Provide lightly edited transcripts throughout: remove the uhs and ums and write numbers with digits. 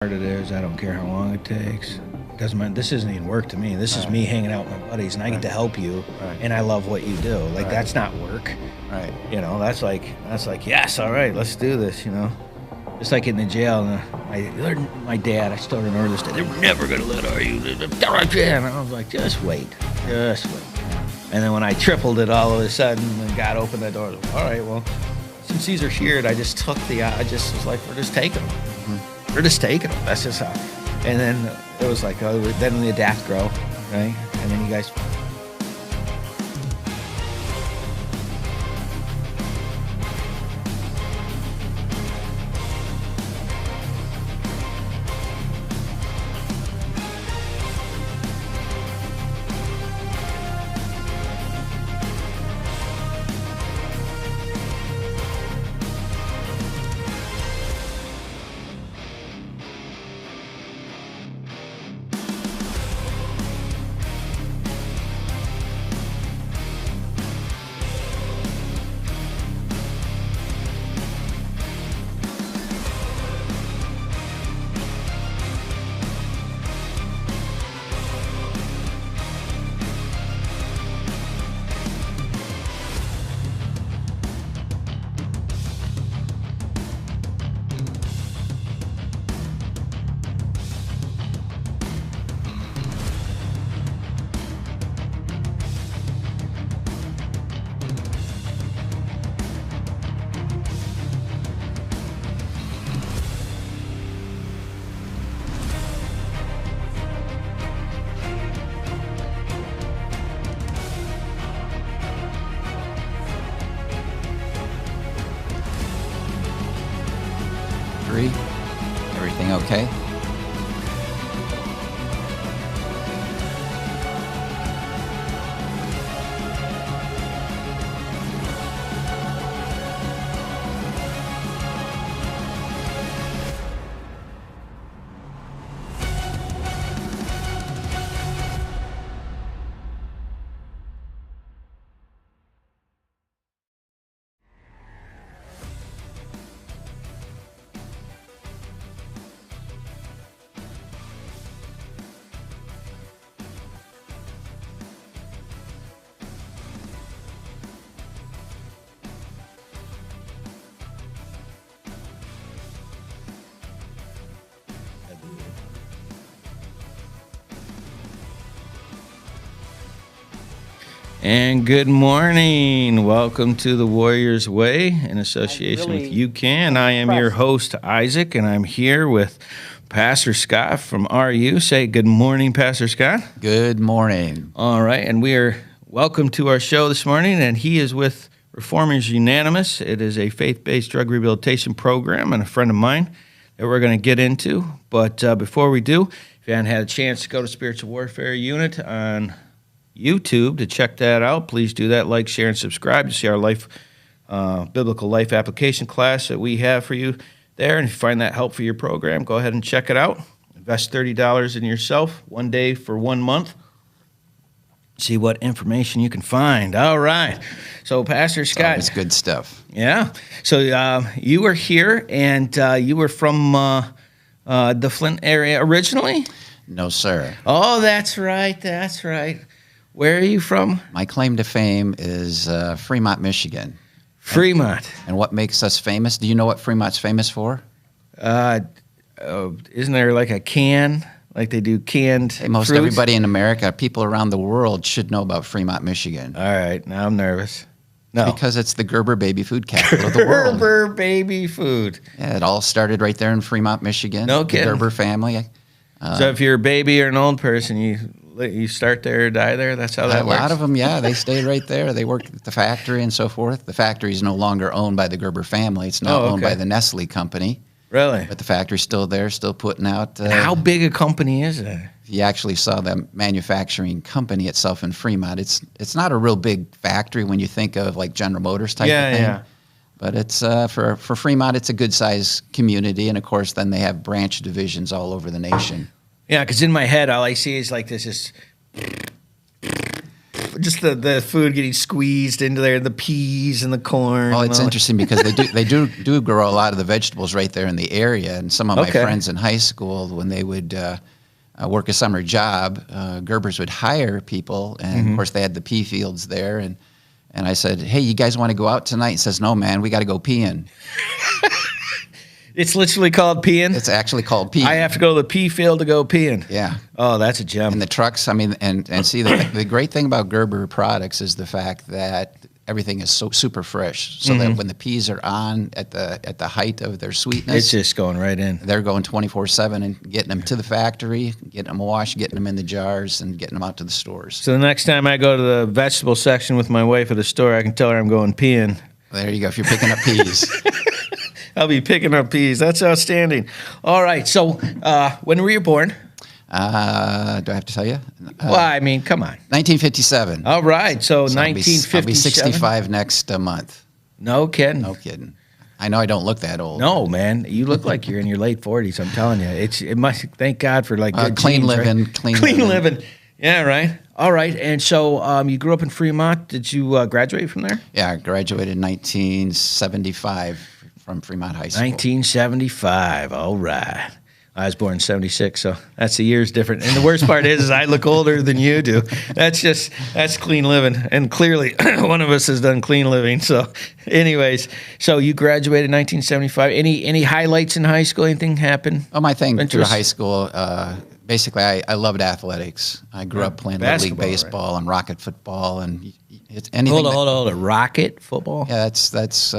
Hard it is. I don't care how long it takes. Doesn't matter. This isn't even work to me. This is me hanging out with my buddies, and I get to help you, and I love what you do. Like that's not work, Right. you know. That's like yes, all right, let's do this, you know. Just like in the jail, and my dad, I still remember this day. They were never gonna let you. And I was like, just wait. And then when I tripled it all of a sudden, and God opened the door, all right, well, since these are sheared, I just was like, we're just taking them. We're just taking them. That's just how. And then it was like, then the adapt grow, right? And then you guys. Everything okay? And good morning. Welcome to the Warrior's Way in association with UCAN. I am your host, Isaac, and I'm here with Pastor Scott from RU. Say good morning, Pastor Scott. Good morning. All right, and we are welcome to our show this morning, and he is with Reformers Unanimous. It is a faith-based drug rehabilitation program and a friend of mine that we're going to get into. But before we do, if you haven't had a chance to go to Spiritual Warfare Unit on YouTube to check that out, please do that. Like, share, and subscribe to see our biblical life application class that we have for you there. And if you find that helpful for your program, go ahead and check it out. Invest $30 in yourself, 1 day for 1 month. See what information you can find. All right. So, Pastor Scott. It's good stuff. Yeah. So you were here, and you were from the Flint area originally? No, sir. Oh, that's right. That's right. Where are you from? My claim to fame is Fremont, Michigan. Fremont. And what makes us famous? Do you know what Fremont's famous for? Isn't there like a can? Like they do canned Most fruits? everybody in America, people around the world should know about Fremont, Michigan. All right. Now I'm nervous. No. Because it's the Gerber baby food capital of the world. Gerber baby food. Yeah, it all started right there in Fremont, Michigan. No kidding. The Gerber family. So if you're a baby or an old person, you start there or die there? That's how that works? A lot of them, yeah, they stay right there. They work at the factory and so forth. The factory is no longer owned by the Gerber family. It's now owned by the Nestle company. Really? But the factory's still there, still putting out. And how big a company is it? If you actually saw the manufacturing company itself in Fremont, it's not a real big factory when you think of like General Motors type of thing. Yeah. But it's for Fremont, it's a good-sized community. And, of course, then they have branch divisions all over the nation. Yeah, because in my head, all I see is like this just the food getting squeezed into there, the peas and the corn. Well, it's interesting because they do grow a lot of the vegetables right there in the area. And some of my friends in high school, when they would work a summer job, Gerber's would hire people, and of course they had the pea fields there. And I said, "Hey, you guys want to go out tonight?" He says, "No, man, we got to go peeing." It's literally called peeing? It's actually called peeing. I have to go to the pea field to go peeing. Yeah. Oh, that's a gem. And the trucks, I mean, and see, the great thing about Gerber products is the fact that everything is so super fresh. So that when the peas are on at the height of their sweetness, it's just going right in. They're going 24/7 and getting them to the factory, getting them washed, getting them in the jars, and getting them out to the stores. So the next time I go to the vegetable section with my wife at the store, I can tell her I'm going peeing. There you go. If you're picking up peas. I'll be picking up peas. That's outstanding. All right. So when were you born? Do I have to tell you? Well, I mean, come on. 1957. All right. So 1957. I'll be 65 next month. No kidding. No kidding. I know I don't look that old. No, man. You look like you're in your late 40s. I'm telling you. It must. Thank God for like good clean genes, living. Right? Clean living. Yeah. Right. All right. And so you grew up in Fremont. Did you graduate from there? Yeah, I graduated in 1975 from Fremont High School. 1975. All right. I was born in 76, so that's the years different. And the worst part is I look older than you do. That's clean living. And clearly one of us has done clean living. So anyways, so you graduated in 1975. Any highlights in high school? Anything happen? Oh, my thing through high school, basically I loved athletics. I grew up playing Little League baseball and rocket football, and it's anything. Hold on. Rocket football? Yeah, that's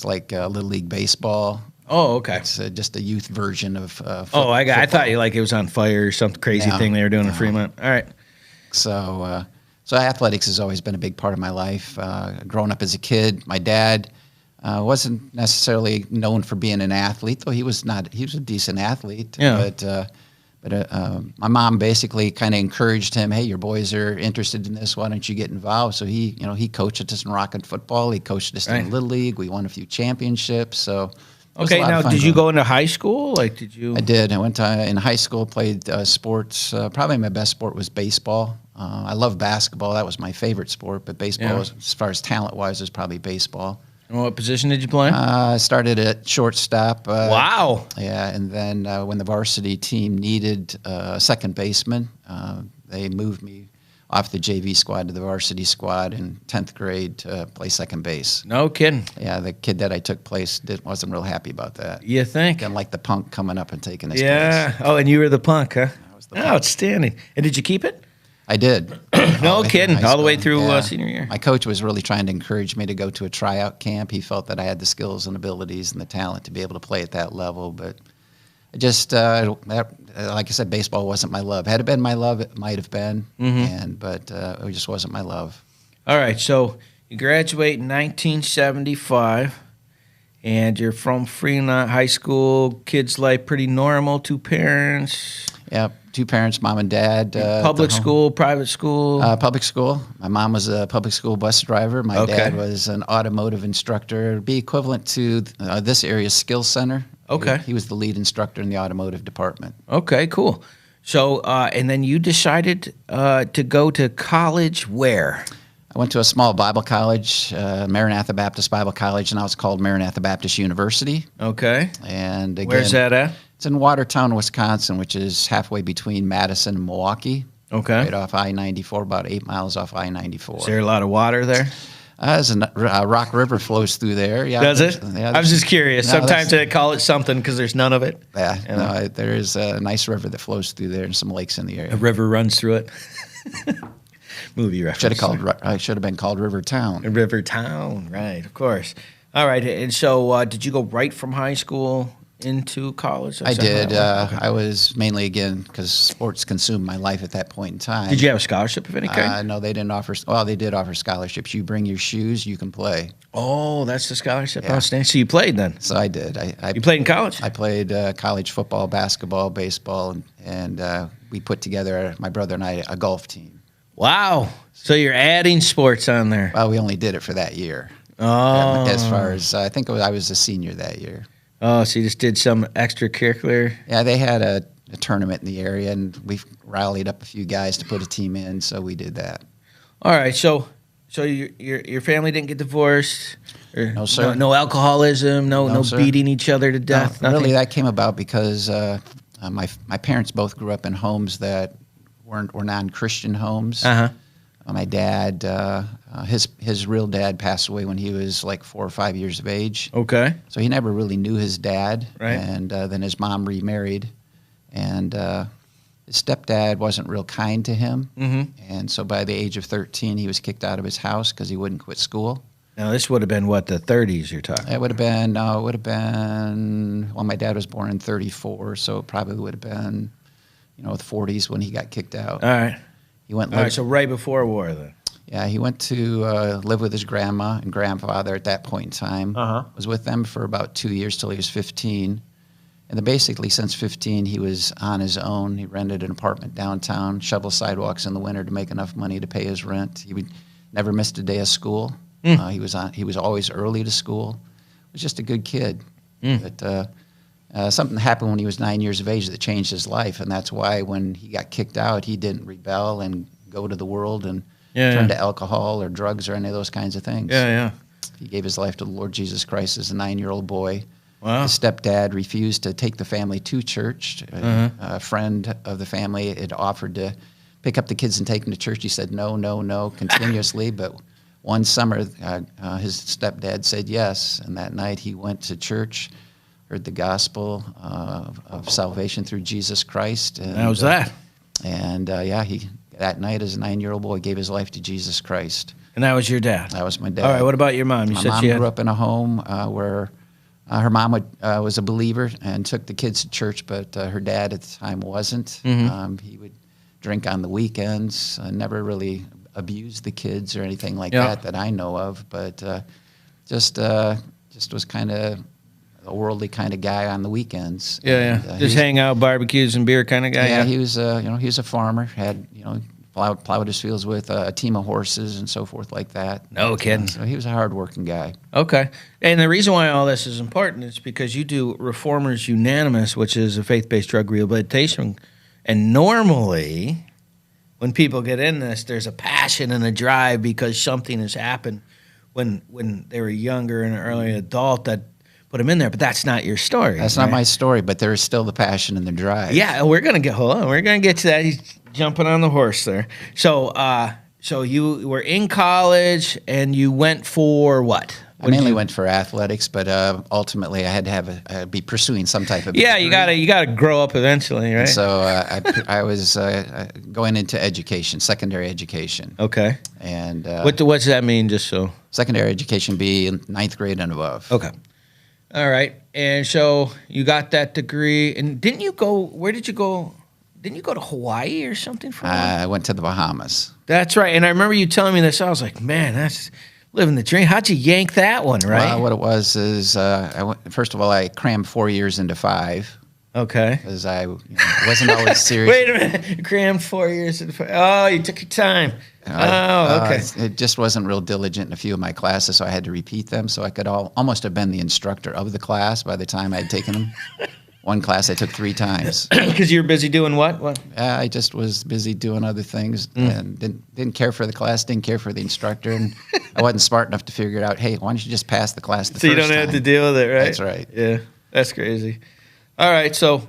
like Little League baseball. Oh, okay. It's just a youth version of football. I thought you like it was on fire or some crazy thing they were doing in Fremont. All right. So athletics has always been a big part of my life. Growing up as a kid, my dad wasn't necessarily known for being an athlete, though he was not. He was a decent athlete. Yeah. But my mom basically kind of encouraged him. Hey, your boys are interested in this. Why don't you get involved? So he coached us in rocket football. He coached us in Little League. We won a few championships. So. Okay, now did you go into high school? Like, did you? I did. I went in high school, played sports. Probably my best sport was baseball. I love basketball. That was my favorite sport. But baseball, as far as talent-wise, was probably baseball. And what position did you play? I started at shortstop. Wow. Yeah, and then when the varsity team needed a second baseman, they moved me off the JV squad to the varsity squad in 10th grade to play second base. No kidding. Yeah, the kid that I took place wasn't real happy about that. You think? Didn't like the punk coming up and taking his place. Yeah. Oh, and you were the punk, huh? I was the punk. Outstanding. And did you keep it? I did. No kidding. All the way through senior year. My coach was really trying to encourage me to go to a tryout camp. He felt that I had the skills and abilities and the talent to be able to play at that level, but just like I said, baseball wasn't my love. Had it been my love, it might have been, but it just wasn't my love. All right, so you graduate in 1975, and you're from Fremont High School. Kids' life pretty normal. 2 parents. Yep, 2 parents, mom and dad. Public school, private school. Public school. My mom was a public school bus driver. My dad was an automotive instructor. It'd be equivalent to this area's skills center. Okay. He was the lead instructor in the automotive department. Okay, cool. So, and then you decided to go to college where? I went to a small Bible college, Maranatha Baptist Bible College, and now it's called Maranatha Baptist University. Okay. And again, where's that at? It's in Watertown, Wisconsin, which is halfway between Madison and Milwaukee. Okay. Right off I-94, about 8 miles off I-94. Is there a lot of water there? There's a Rock River flows through there. Yeah, does it? Yeah, I was just curious. Sometimes they call it something because there's none of it. Yeah, no, there is a nice river that flows through there and some lakes in the area. A river runs through it. Movie reference. Should have been called River Town. River Town, right? Of course. All right. And so, did you go right from high school into college? I did. I was mainly, again, because sports consumed my life at that point in time. Did you have a scholarship of any kind? No, they didn't offer. Well, they did offer scholarships. You bring your shoes, you can play. Oh, that's the scholarship. Yeah. Outstanding. So you played then? So I did. You played in college? I played college football, basketball, baseball, and we put together, my brother and I, a golf team. Wow. So you're adding sports on there. Well, we only did it for that year. Oh. As far as, I think I was a senior that year. Oh, so you just did some extracurricular? Yeah, they had a tournament in the area, and we rallied up a few guys to put a team in, so we did that. All right, so your family didn't get divorced? Or No, sir. No alcoholism, no sir. beating each other to death? No, Nothing? really, that came about because my parents both grew up in homes that were non-Christian homes. Uh-huh. My dad, his real dad passed away when he was like 4 or 5 years of age. Okay. So he never really knew his dad. Right. And then his mom remarried. And his stepdad wasn't real kind to him. Mm-hmm. And so by the age of 13, he was kicked out of his house because he wouldn't quit school. Now, this would have been, what, the 30s you're talking? It would have been, well, my dad was born in 34, so it probably would have been, the 40s when he got kicked out. All right. He went All right, so right before war then. Yeah, he went to live with his grandma and grandfather at that point in time. Uh-huh. Was with them for about 2 years till he was 15. And then basically since 15, he was on his own. He rented an apartment downtown, shoveled sidewalks in the winter to make enough money to pay his rent. He never missed a day of school. He was always early to school. He was just a good kid. But something happened when he was 9 years of age that changed his life, and that's why when he got kicked out, he didn't rebel and go to the world and turn to alcohol or drugs or any of those kinds of things. Yeah. He gave his life to the Lord Jesus Christ as a 9-year-old boy. Wow. His stepdad refused to take the family to church. A friend of the family had offered to pick up the kids and take them to church. He said no, continuously. But one summer, his stepdad said yes, and that night he went to church, heard the gospel of salvation through Jesus Christ. And, How was that? And that night as a 9-year-old boy gave his life to Jesus Christ. And that was your dad? That was my dad. All right, what about your mom? My mom grew up in a home where her mom was a believer and took the kids to church, but her dad at the time wasn't. He would drink on the weekends, never really abused the kids or anything like that I know of, but just was kind of a worldly kind of guy on the weekends. Just hang out, barbecues and beer kind of guy. Yeah, he was he was a farmer, had plowed his fields with a team of horses and so forth like that. No kidding. So he was a hard-working guy. Okay. And the reason why all this is important is because you do Reformers Unanimous, which is a faith-based drug rehabilitation. And normally, when people get in this, there's a passion and a drive because something has happened when they were younger and an early adult that put them in there. But that's not your story. That's not my story, but there is still the passion and the drive. Yeah, we're going to get to that. He's jumping on the horse there. So you were in college and you went for what? I mainly went for athletics, but ultimately I had to be pursuing some type of degree. you gotta grow up eventually, right? And so I was going into education, secondary education. Okay. And what does that mean? Just so secondary education be in 9th grade and above. Okay. All right. And so you got that degree, and didn't you go? Where did you go? Didn't you go to Hawaii or something for a while? I went to the Bahamas. That's right. And I remember you telling me this. I was like, man, that's living the dream. How'd you yank that one, right? Well, what it was is, first of all, I crammed 4 years into 5. Okay. Because I wasn't always serious. Wait a minute. You crammed 4 years into 5. Oh, you took your time. Okay. It just wasn't real diligent in a few of my classes, so I had to repeat them. So I could almost have been the instructor of the class by the time I'd taken them. One class I took 3 times. Because you were busy doing what? I just was busy doing other things and didn't care for the class, didn't care for the instructor, and I wasn't smart enough to figure it out, hey, why don't you just pass the class the first time? So you don't have to deal with it, right? That's right. Yeah, that's crazy. All right, so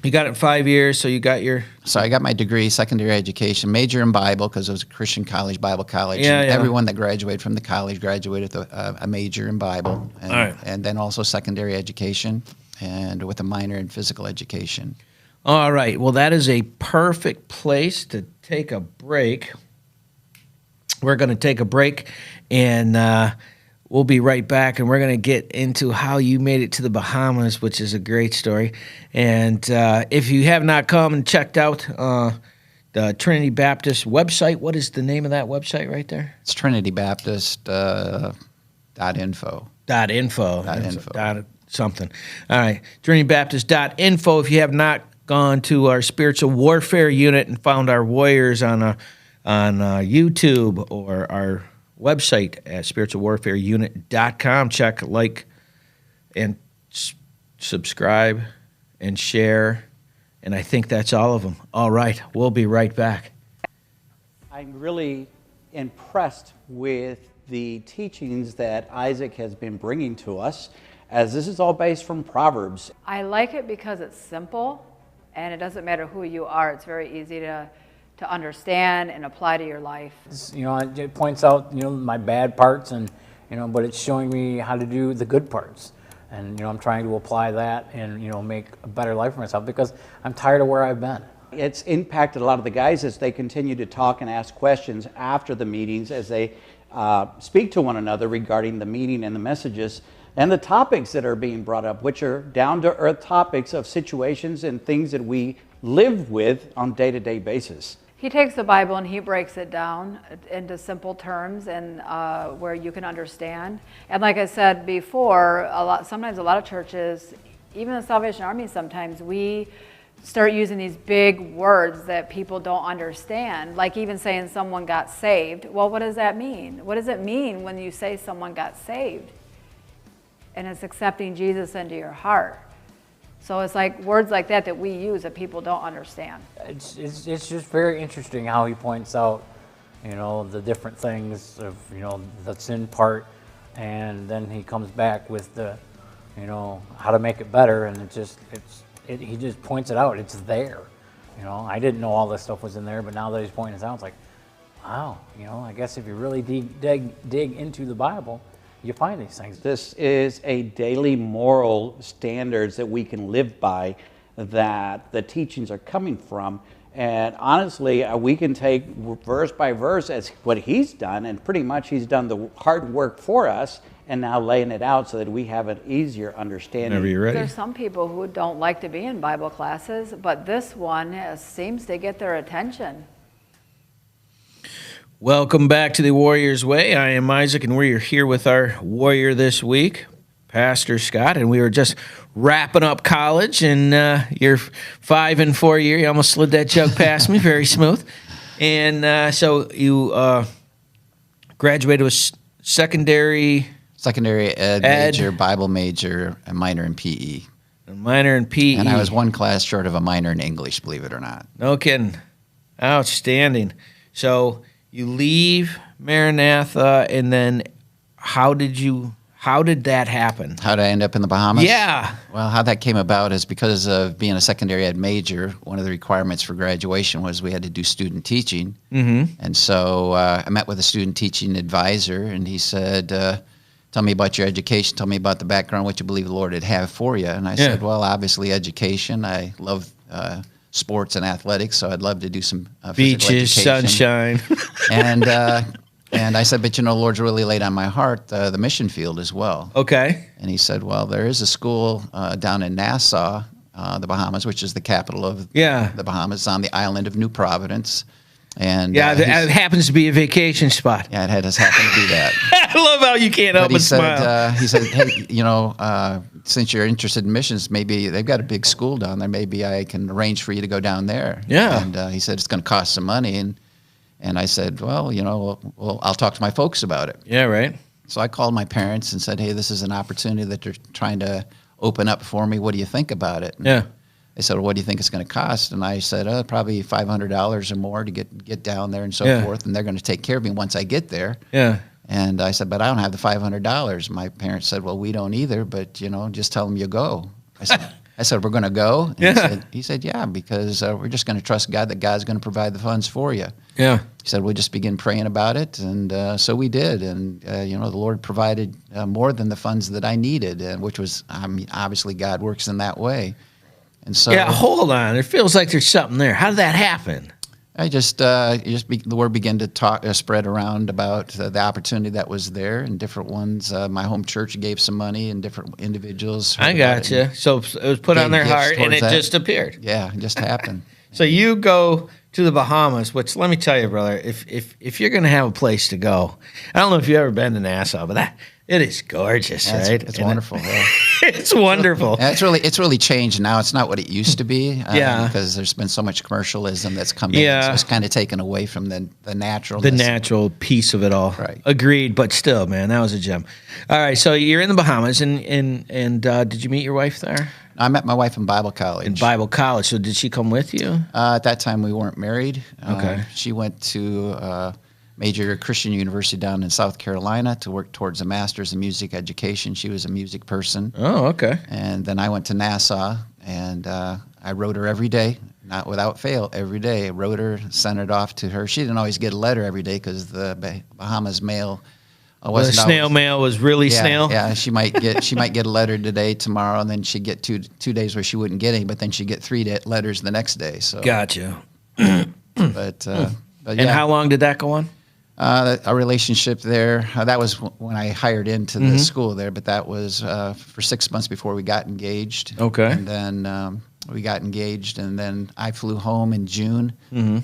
you got it in 5 years, so you got your... So I got my degree, secondary education, major in Bible because it was a Christian college, Bible college. Yeah. Everyone that graduated from the college graduated with a major in Bible. And, all right. And then also secondary education and with a minor in physical education. All right. Well, that is a perfect place to take a break. We're going to take a break, and we'll be right back, and we're going to get into how you made it to the Bahamas, which is a great story. And if you have not come and checked out the Trinity Baptist website, what is the name of that website right there? It's trinitybaptist.info. .info. Something. All right. TrinityBaptist.info. If you have not gone to our spiritual warfare unit and found our warriors on YouTube or our website at spiritualwarfareunit.com, check, like, and subscribe and share. And I think that's all of them. All right. We'll be right back. I'm really impressed with the teachings that Isaac has been bringing to us, as this is all based from Proverbs. I like it because it's simple, and it doesn't matter who you are. It's very easy to understand and apply to your life. It points out, my bad parts, and but it's showing me how to do the good parts. And I'm trying to apply that and make a better life for myself, because I'm tired of where I've been. It's impacted a lot of the guys as they continue to talk and ask questions after the meetings, as they speak to one another regarding the meeting and the messages and the topics that are being brought up, which are down-to-earth topics of situations and things that we live with on a day-to-day basis. He takes the Bible and he breaks it down into simple terms and where you can understand. And like I said before, sometimes a lot of churches, even the Salvation Army, sometimes we start using these big words that people don't understand, like even saying someone got saved. Well, what does that mean? What does it mean when you say someone got saved? And it's accepting Jesus into your heart. So it's like words like that we use that people don't understand. It's just very interesting how he points out, the different things of, the sin part, and then he comes back with the, how to make it better, and he just points it out. It's there. I didn't know all this stuff was in there, but now that he's pointing it out, it's like, wow, I guess if you really dig into the Bible, you find these things. This is a daily moral standards that we can live by, that the teachings are coming from. And honestly, we can take verse by verse as what he's done, and pretty much he's done the hard work for us, and now laying it out so that we have an easier understanding. Whenever you're ready. There's some people who don't like to be in Bible classes, but this one seems to get their attention. Welcome back to the Warrior's Way. I am Isaac, and we're here with our warrior this week, Pastor Scott, and we were just wrapping up college, and you're 5 and 4 year. You almost slid that jug past me, very smooth. And so you graduated with secondary ed major, Bible major, a minor in PE. A minor in PE. And I was one class short of a minor in English, believe it or not. No kidding. Outstanding. So you leave Maranatha, and then how did that happen? How did I end up in the Bahamas? Yeah. Well, how that came about is because of being a secondary ed major, one of the requirements for graduation was we had to do student teaching. Mm-hmm. And so I met with a student teaching advisor, and he said, tell me about your education, tell me about the background, what you believe the Lord would have for you. And I said, well, obviously education. I love sports and athletics, so I'd love to do some physical beaches, education. sunshine. And I said, but the Lord's really laid on my heart the mission field as well. Okay. And he said, well, there is a school down in Nassau, the Bahamas, which is the capital of the Bahamas, on the island of New Providence. And it happens to be a vacation spot. Yeah, it has happened to be that. I love how you can't help but smile. He said, hey, since you're interested in missions, maybe they've got a big school down there. Maybe I can arrange for you to go down there. Yeah. And he said, it's going to cost some money. And I said, well, I'll talk to my folks about it. Yeah, right. So I called my parents and said, hey, this is an opportunity that they're trying to open up for me. What do you think about it? And yeah. They said, well, what do you think it's going to cost? And I said, probably $500 or more to get down there and so forth. And they're going to take care of me once I get there. Yeah. And I said, but I don't have the $500. My parents said, well, we don't either, but, just tell them you go. I said, we're going to go? And he said, yeah, because we're just going to trust God that God's going to provide the funds for you. Yeah. He said, we'll just begin praying about it. And so we did. And, the Lord provided more than the funds that I needed, which was, obviously God works in that way. And so, yeah, hold on. It feels like there's something there. How did that happen? The word began to spread around about the opportunity that was there, and different ones. My home church gave some money, and different individuals. I got you. So it was put on their heart, and it just appeared. Yeah, it just happened. So you go to the Bahamas, which, let me tell you, brother, if you're going to have a place to go, I don't know if you've ever been to Nassau, but it is gorgeous, right? It's wonderful. Yeah. It's wonderful. It's really changed now. It's not what it used to be. Because there's been so much commercialism that's come in. So it's kind of taken away from the naturalness. The natural piece of it all. Right. Agreed, but still, man, that was a gem. All right, so you're in the Bahamas, and did you meet your wife there? I met my wife in Bible college. In Bible college. So did she come with you? At that time, we weren't married. Okay. She went to major Christian university down in South Carolina to work towards a master's in music education. She was a music person. Oh, okay. And then I went to Nassau, and I wrote her every day, not without fail, every day. I wrote her, sent it off to her. She didn't always get a letter every day because the Bahamas mail wasn't the snail always, mail was really snail? Yeah, she might get a letter today, tomorrow, and then she'd get two days where she wouldn't get any, but then she'd get letters the next day. So Gotcha. But yeah. And how long did that go on? A relationship there. That was when I hired into the school there, but that was for 6 months before we got engaged. Okay. And then we got engaged, and then I flew home in June. And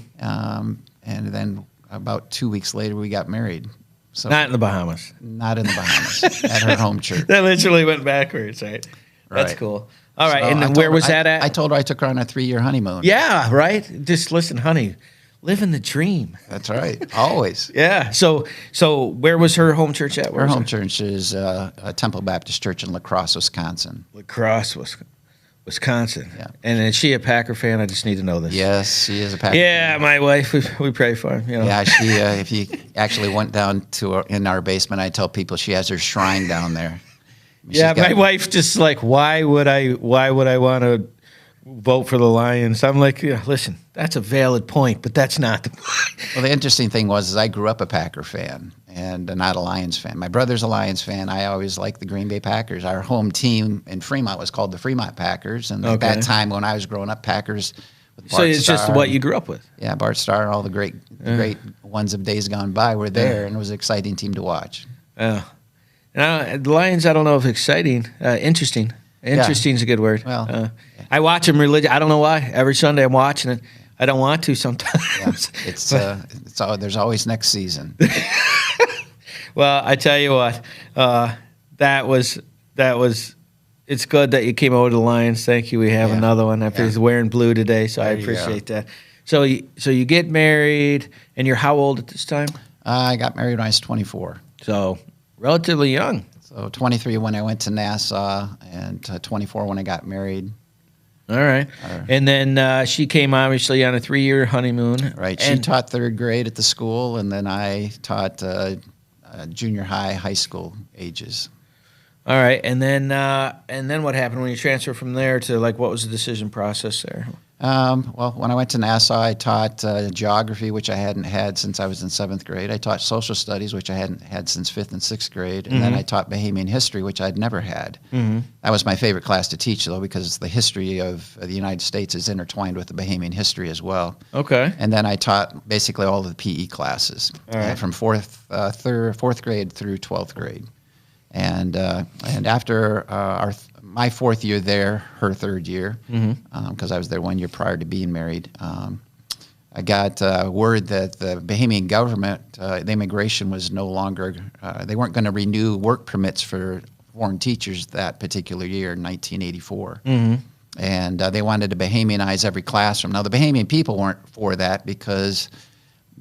then about 2 weeks later, we got married. So Not in the Bahamas. Not in the Bahamas, at her home church. That literally went backwards, right? That's Right. cool. All right, So and I then told where her- was that at? I told her I took her on a 3-year honeymoon. Yeah, right? Just listen, honey, living the dream. That's right. Always. Yeah. So where was her home church at? Where Her was home it? church is a Temple Baptist Church in La Crosse, Wisconsin. La Crosse, Wisconsin. Yeah. And is she a Packer fan? I just need to know this. Yes, she is a Packer. Yeah, my wife, we pray for her. You know. Yeah, she. If you actually went down to in our basement, I tell people she has her shrine down there. Yeah, She's got- my wife just like, why would I want to vote for the Lions? I'm like, yeah, listen, that's a valid point, but that's not the point. Well, the interesting thing was I grew up a Packer fan and not a Lions fan. My brother's a Lions fan. I always liked the Green Bay Packers. Our home team in Fremont was called the Fremont Packers, and at that time when I was growing up, Packers. With So Bart it's just Starr, what you grew up with. Yeah, Bart Starr and all the great ones of days gone by were there, and it was an exciting team to watch. Yeah. The Lions, I don't know if exciting, interesting. Interesting is a good word. Well, I watch them I don't know why. Every Sunday I'm watching it. I don't want to sometimes. Yeah, it's there's always next season. Well, I tell you what, that was. It's good that you came over to the Lions. Thank you. We have another one. He's wearing blue today, so I appreciate that. So you get married, and you're how old at this time? I got married when I was 24. So relatively young. So 23 when I went to Nassau, and 24 when I got married. All right. And then she came obviously on a 3-year honeymoon. Right. She taught 3rd grade at the school, and then I taught junior high school ages. All right. And then what happened when you transferred from there to what was the decision process there? Well, when I went to Nassau, I taught geography, which I hadn't had since I was in 7th grade. I taught social studies, which I hadn't had since 5th and 6th grade. And then I taught Bahamian history, which I'd never had. That was my favorite class to teach, though, because the history of the United States is intertwined with the Bahamian history as well. Okay. And then I taught basically all of the PE classes from 4th grade through 12th grade. And after my 4th year there, her 3rd year, because I was there 1 year prior to being married, I got word that the Bahamian government, the immigration was no longer, they weren't going to renew work permits for foreign teachers that particular year in 1984. And they wanted to Bahamianize every classroom. Now, the Bahamian people weren't for that because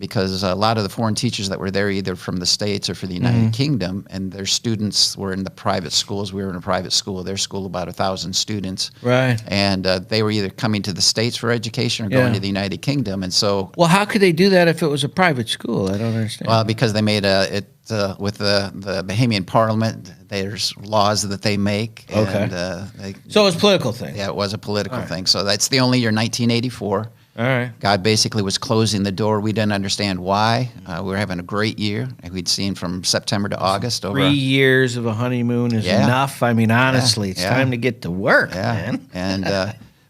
a lot of the foreign teachers that were there either from the States or for the United Kingdom, and their students were in the private schools. We were in a private school. Their school, about 1,000 students. Right. And they were either coming to the States for education or going to the United Kingdom. And so, Well, how could they do that if it was a private school? I don't understand. well, because they made with the Bahamian Parliament, there's laws that they make. Okay. And, So it was a political thing. yeah, it was a political thing. So that's the only year, 1984. All right. God basically was closing the door. We didn't understand why. We were having a great year. We'd seen from September to August over. 3 years of a honeymoon is enough. I mean, honestly, it's time to get to work, man. And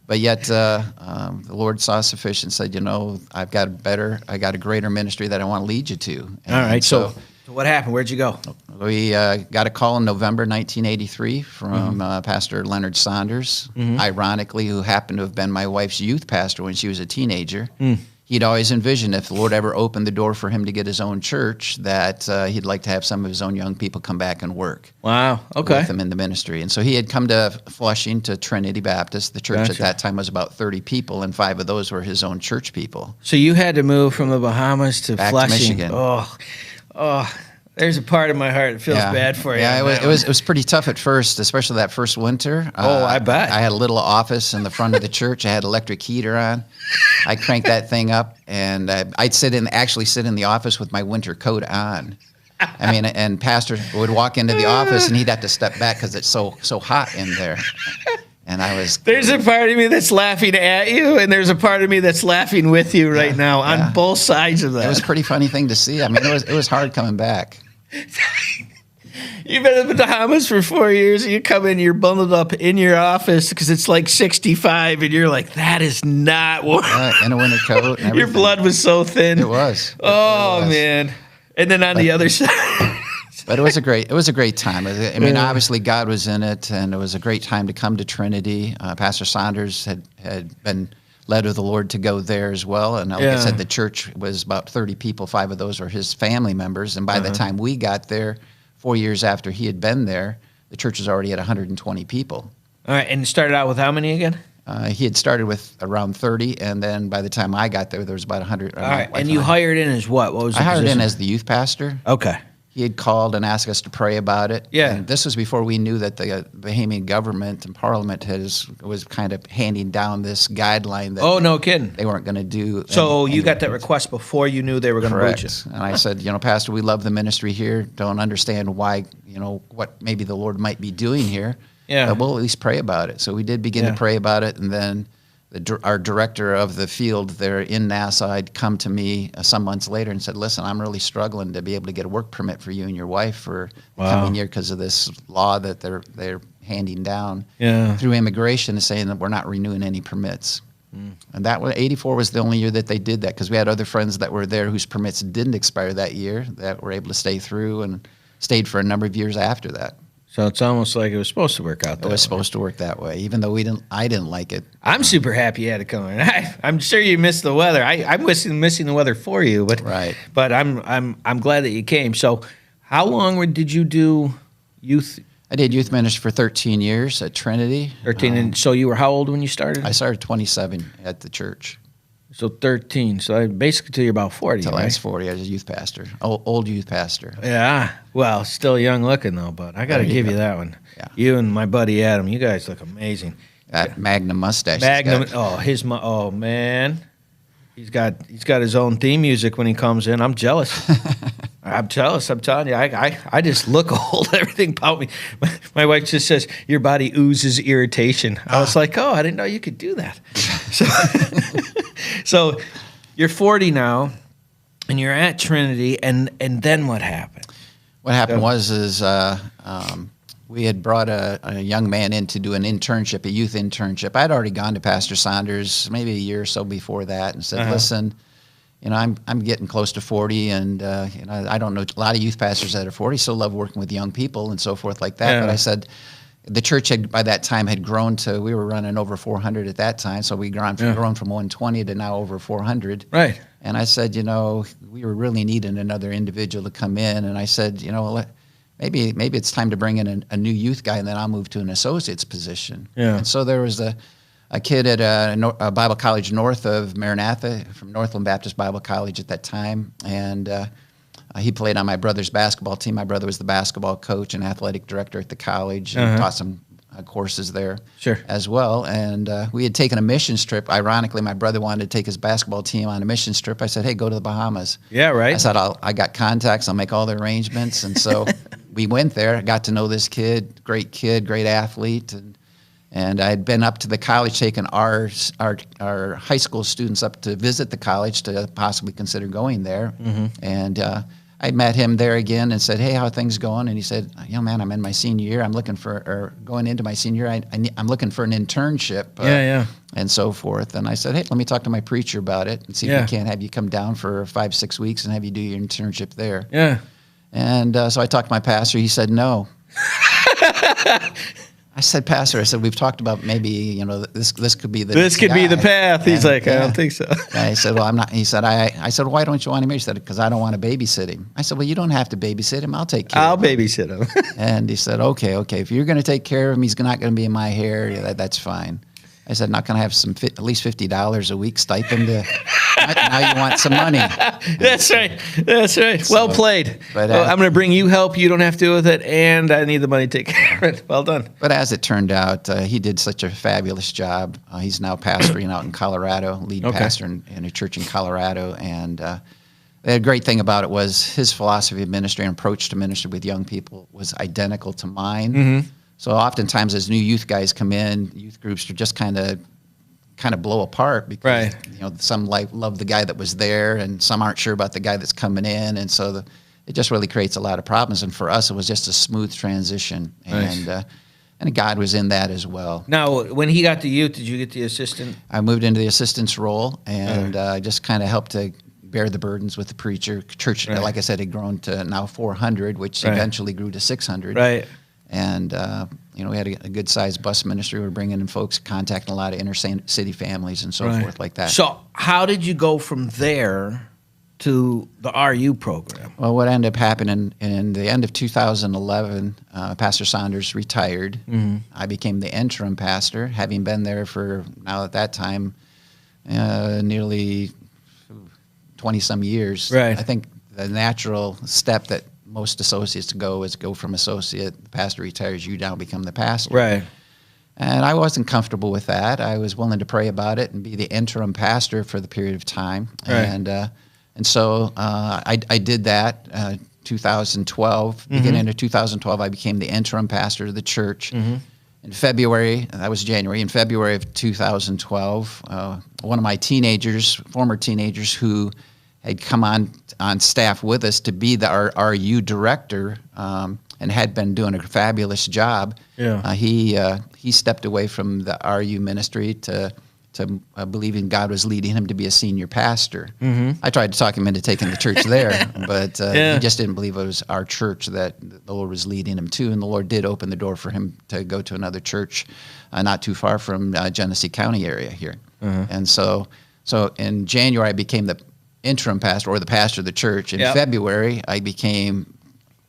but yet the Lord saw sufficient. Said, I got a greater ministry that I want to lead you to. And All right. So what happened? Where'd you go? we got a call in November 1983 from Pastor Leonard Saunders, ironically, who happened to have been my wife's youth pastor when she was a teenager. He'd always envisioned if the Lord ever opened the door for him to get his own church, that he'd like to have some of his own young people come back and work. Wow. Okay. With him in the ministry. And so he had come to Flushing to Trinity Baptist. The church at that time was about 30 people, and 5 of those were his own church people. So you had to move from the Bahamas to Back to Flushing. Michigan. Oh, There's a part of my heart that feels bad for you. Yeah, it was pretty tough at first, especially that first winter. Oh, I bet. I had a little office in the front of the church. I had electric heater on. I cranked that thing up, and I'd actually sit in the office with my winter coat on. I mean, and pastor would walk into the office, and he'd have to step back because it's so hot in there. And There's a part of me that's laughing at you, and there's a part of me that's laughing with you right now on both sides of that. It was a pretty funny thing to see. I mean, it was hard coming back. You've been in the Bahamas for 4 years, and you come in, you're bundled up in your office because it's like 65, and you're like, that is not warm. In a winter coat and everything. Your blood was so thin. It was. Oh, man. And then on the other side. But it was a great time. I mean, obviously God was in it, and it was a great time to come to Trinity. Pastor Saunders had been led of the Lord to go there as well. And like I said, the church was about 30 people. 5 of those were his family members. And by the time we got there, 4 years after he had been there, the church was already at 120 people. All right, and it started out with how many again? He had started with around 30, and then by the time I got there was about 100. All right, and you hired in as what? What was the I hired position? in as the youth pastor. Okay. He had called and asked us to pray about it. Yeah. And this was before we knew that the Bahamian government and Parliament was kind of handing down this guideline that Oh, no kidding. they weren't going to do. So you got that request before you knew they were going to boot you. Correct. And I said, Pastor, we love the ministry here. Don't understand why, what maybe the Lord might be doing here. Yeah. But we'll at least pray about it. So we did begin to pray about it, and then our director of the field there in Nassau had come to me some months later and said, listen, I'm really struggling to be able to get a work permit for you and your wife for the coming year because of this law that they're handing down through immigration, saying that we're not renewing any permits. And that was 84 was the only year that they did that, because we had other friends that were there whose permits didn't expire that year that were able to stay through and stayed for a number of years after that. So it's almost like it was supposed to work out that way. It was supposed to work that way, even though I didn't like it. I'm super happy you had to come in. I'm sure you missed the weather. I'm missing the weather for you, but Right. But I'm glad that you came. So, how long did you do youth? I did youth ministry for 13 years at Trinity. 13, and so you were how old when you started? I started 27 at the church. So 13. So basically till you're about 40, Until right? I was 40, I was a youth pastor, old youth pastor. Yeah. Well, still young looking though, but I got to give you that one. Yeah. You and my buddy Adam, you guys look amazing. That Magnum mustache. Magnum. Oh man, he's got his own theme music when he comes in. I'm jealous. I'm jealous. I'm telling you, I just look old. Everything about me. My wife just says your body oozes irritation. I was like, oh, I didn't know you could do that. So you're 40 now, and you're at Trinity, and then what happened? What happened was we had brought a young man in to do an internship, a youth internship. I'd already gone to Pastor Saunders maybe a year or so before that and said, listen, I'm getting close to 40, and I don't know a lot of youth pastors that are 40 still love working with young people and so forth like that. Yeah. But I said the church had by that time had grown to, we were running over 400 at that time, so we grown from 120 to now over 400. Right. And I said, we were really needing another individual to come in, and I said, maybe it's time to bring in a new youth guy, and then I'll move to an associate's position. Yeah. And so there was a kid at a Bible college north of Maranatha, from Northland Baptist Bible College at that time, and he played on my brother's basketball team. My brother was the basketball coach and athletic director at the college, and taught some courses there as well. And we had taken a missions trip. Ironically, my brother wanted to take his basketball team on a missions trip. I said, hey, go to the Bahamas. Yeah, right. I said, I got contacts. I'll make all the arrangements. And so we went there. I got to know this kid, great athlete. And I had been up to the college, taking our high school students up to visit the college to possibly consider going there. Mm-hmm. And I met him there again and said, hey, how are things going? And he said, man, I'm in my senior year. I'm looking for, going into my senior year, I'm looking for an internship. And so forth. And I said, hey, let me talk to my preacher about it and see if we can't have you come down for 5-6 weeks and have you do your internship there. Yeah. And so I talked to my pastor. He said, no. I said, Pastor, we've talked about maybe, this could be the path. He's like, I don't think so. And I said, well, I'm not. He said, I said, why don't you want him here? He said, because I don't want to babysit him. I said, well, you don't have to babysit him. I'll take care of him. I'll babysit him. And he said, okay. If you're going to take care of him, he's not going to be in my hair. Yeah, that's fine. I said, not going to have at least $50 a week stipend to now you want some money. That's right. That's right. Well played. But, well, I'm going to bring you help. You don't have to deal with it, and I need the money to take care of it. Well done. But as it turned out, he did such a fabulous job. He's now pastoring out in Colorado, lead pastor in a church in Colorado. And the great thing about it was his philosophy of ministry and approach to ministry with young people was identical to mine. Mm-hmm. So oftentimes as new youth guys come in, youth groups are just kind of blow apart because some love the guy that was there and some aren't sure about the guy that's coming in, and so it just really creates a lot of problems. And for us, it was just a smooth transition, and God was in that as well. Now, when he got the youth, did you get the assistant? I moved into the assistant's role and just kind of helped to bear the burdens with the preacher. Church, like I said, had grown to now 400, which eventually grew to 600. Right. And, we had a good-sized bus ministry. We were bringing in folks, contacting a lot of inner-city families and so forth like that. So how did you go from there to the RU program? Well, what ended up happening in the end of 2011, Pastor Saunders retired. Mm-hmm. I became the interim pastor, having been there for, now at that time, nearly 20-some years. Right. I think the natural step that most associates go from associate, the pastor retires, you now become the pastor. Right. And I wasn't comfortable with that. I was willing to pray about it and be the interim pastor for the period of time. Right. And so I did that. 2012, beginning of 2012, I became the interim pastor of the church. Mm-hmm. In February, that was January, in February of 2012, one of my former teenagers who had come on staff with us to be our RU director and had been doing a fabulous job. Yeah. He stepped away from the RU ministry to believing God was leading him to be a senior pastor. Mm-hmm. I tried to talk him into taking the church there, but he just didn't believe it was our church that the Lord was leading him to, and the Lord did open the door for him to go to another church not too far from Genesee County area here. Mm-hmm. And so in January, I became the interim pastor or the pastor of the church. In February, I became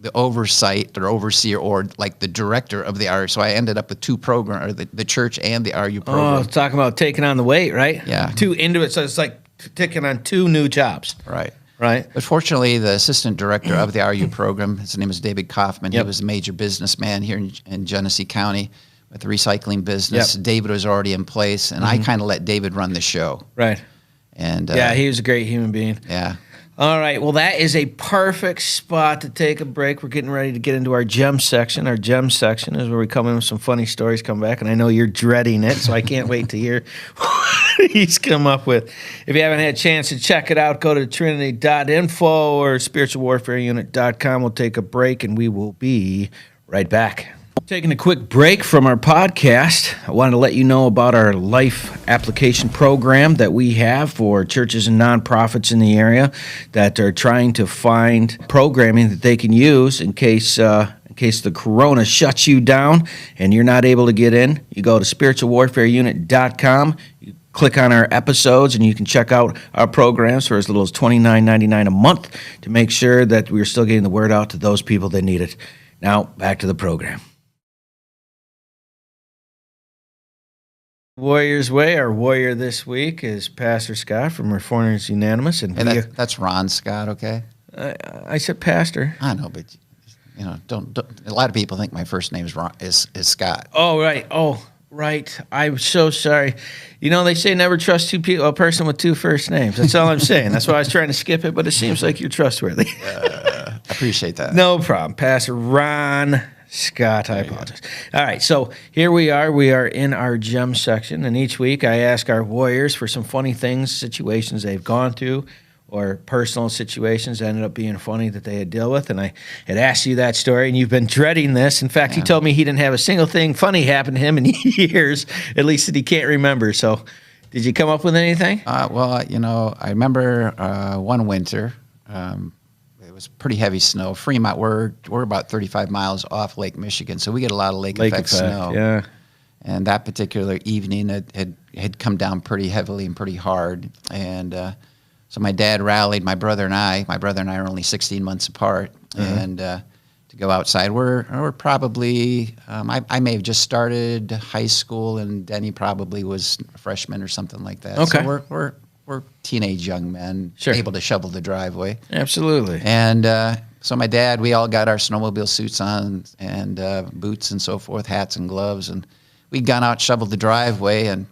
the oversight or overseer or like the director of the RU. So I ended up with two programs, the church and the RU program. Oh, talking about taking on the weight, right? Yeah. Two into it. So it's like taking on two new jobs. Right. Right. But fortunately, the assistant director of the RU program, his name is David Kaufman. Yep. He was a major businessman here in Genesee County with the recycling business. Yep. David was already in place, and I kind of let David run the show. Right. And he was a great human being. Yeah. All right. Well, that is a perfect spot to take a break. We're getting ready to get into our gem section. Our gem section is where we come in with some funny stories, come back, and I know you're dreading it, so I can't wait to hear what he's come up with. If you haven't had a chance to check it out, go to trinity.info or spiritualwarfareunit.com. We'll take a break, and we will be right back. Taking a quick break from our podcast, I wanted to let you know about our life application program that we have for churches and nonprofits in the area that are trying to find programming that they can use in case the corona shuts you down and you're not able to get in. You go to spiritualwarfareunit.com. You click on our episodes and you can check out our programs for as little as $29.99 a month to make sure that we're still getting the word out to those people that need it. Now, back to the program. Warrior's Way. Our warrior this week is Pastor Scott from Reformers Unanimous. And that's Ron Scott, okay? I said pastor. I know, but don't. A lot of people think my first name is Scott. Oh, right. Oh, right. I'm so sorry. They say never trust a person with two first names. That's all I'm saying. That's why I was trying to skip it, but it seems like you're trustworthy. I appreciate that. No problem. Pastor Ron Scott, I apologize. All right, so here we are. We are in our gem section, and each week I ask our warriors for some funny things, situations they've gone through, or personal situations that ended up being funny that they had dealt with. And I had asked you that story, and you've been dreading this. In fact, he told me he didn't have a single thing funny happen to him in years, at least that he can't remember. So did you come up with anything? Well, I remember one winter. It was pretty heavy snow. Fremont, we're about 35 miles off Lake Michigan, so we get a lot of lake effect snow. Yeah. And that particular evening, it had come down pretty heavily and pretty hard. And so my dad rallied my brother and I. My brother and I are only 16 months apart, and to go outside. We're probably I may have just started high school, and Denny probably was a freshman or something like that. Okay. So we're we're teenage young men, Sure. able to shovel the driveway. Absolutely. And so my dad, we all got our snowmobile suits on and boots and so forth, hats and gloves, and we'd gone out, shoveled the driveway, and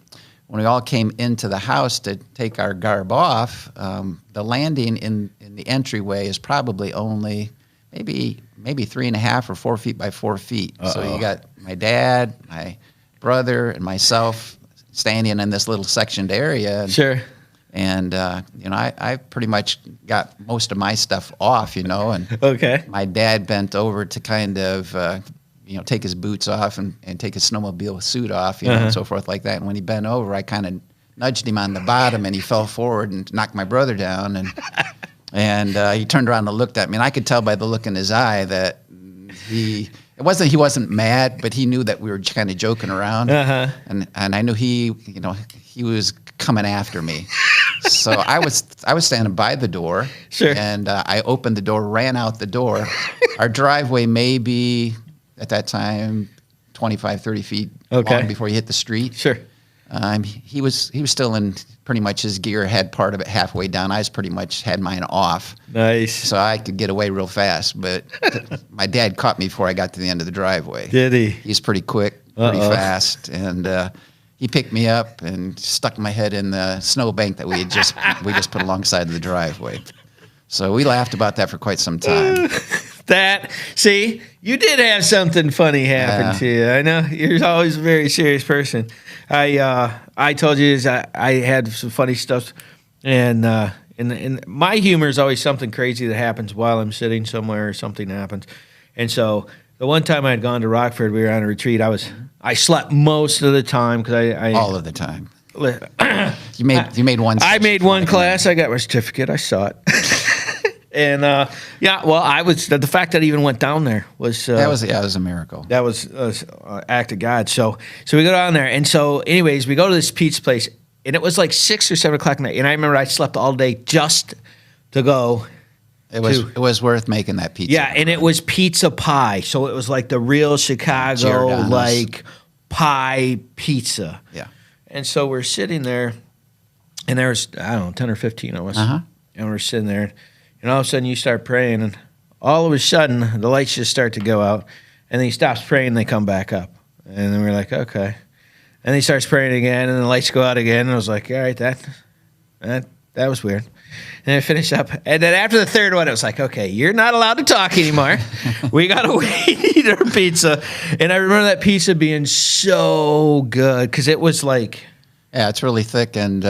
when we all came into the house to take our garb off, the landing in the entryway is probably only maybe 3.5 or 4 feet by 4 feet. So you got my dad, my brother, and myself standing in this little sectioned area. And, Sure. And I pretty much got most of my stuff off, and Okay. my dad bent over to kind of take his boots off and take his snowmobile suit off, and so forth like that. And when he bent over, I kind of nudged him on the bottom, and he fell forward and knocked my brother down. And he turned around and looked at me, and I could tell by the look in his eye that he wasn't mad, but he knew that we were kind of joking around. And I knew he was coming after me. So I was standing by the door, Sure. and I opened the door, ran out the door. Our driveway may be, at that time, 25, 30 feet long before you hit the street. Sure. He was still in pretty much his gear, had part of it halfway down. I was pretty much had mine off. Nice. So I could get away real fast, but my dad caught me before I got to the end of the driveway. Did he? He's pretty quick, pretty fast, and he picked me up and stuck my head in the snowbank that we just put alongside of the driveway. So we laughed about that for quite some time. See, you did have something funny happen to you. I know you're always a very serious person. I told you I had some funny stuff, and my humor is always something crazy that happens while I'm sitting somewhere or something happens. And so the one time I had gone to Rockford, we were on a retreat. I slept most of the time because I all of the time. You made one. I made one class. I got my certificate. I saw it. And the fact that I even went down there was that was a miracle. That was an act of God. So we go down there, and so anyways, we go to this pizza place, and it was like 6 or 7 o'clock at night, and I remember I slept all day just to go. It was worth making that pizza. Yeah, and it was pizza pie, so it was like the real Chicago like pie pizza. Yeah. And so we're sitting there, and there's 10 or 15 of us, and we're sitting there. And all of a sudden, you start praying, and all of a sudden, the lights just start to go out. And then he stops praying, and they come back up. And then we're like, okay. And he starts praying again, and the lights go out again. And I was like, all right, that was weird. And I finished up. And then after the third one, it was like, okay, you're not allowed to talk anymore. We got to wait and eat our pizza. And I remember that pizza being so good because it was like... Yeah, it's really thick, and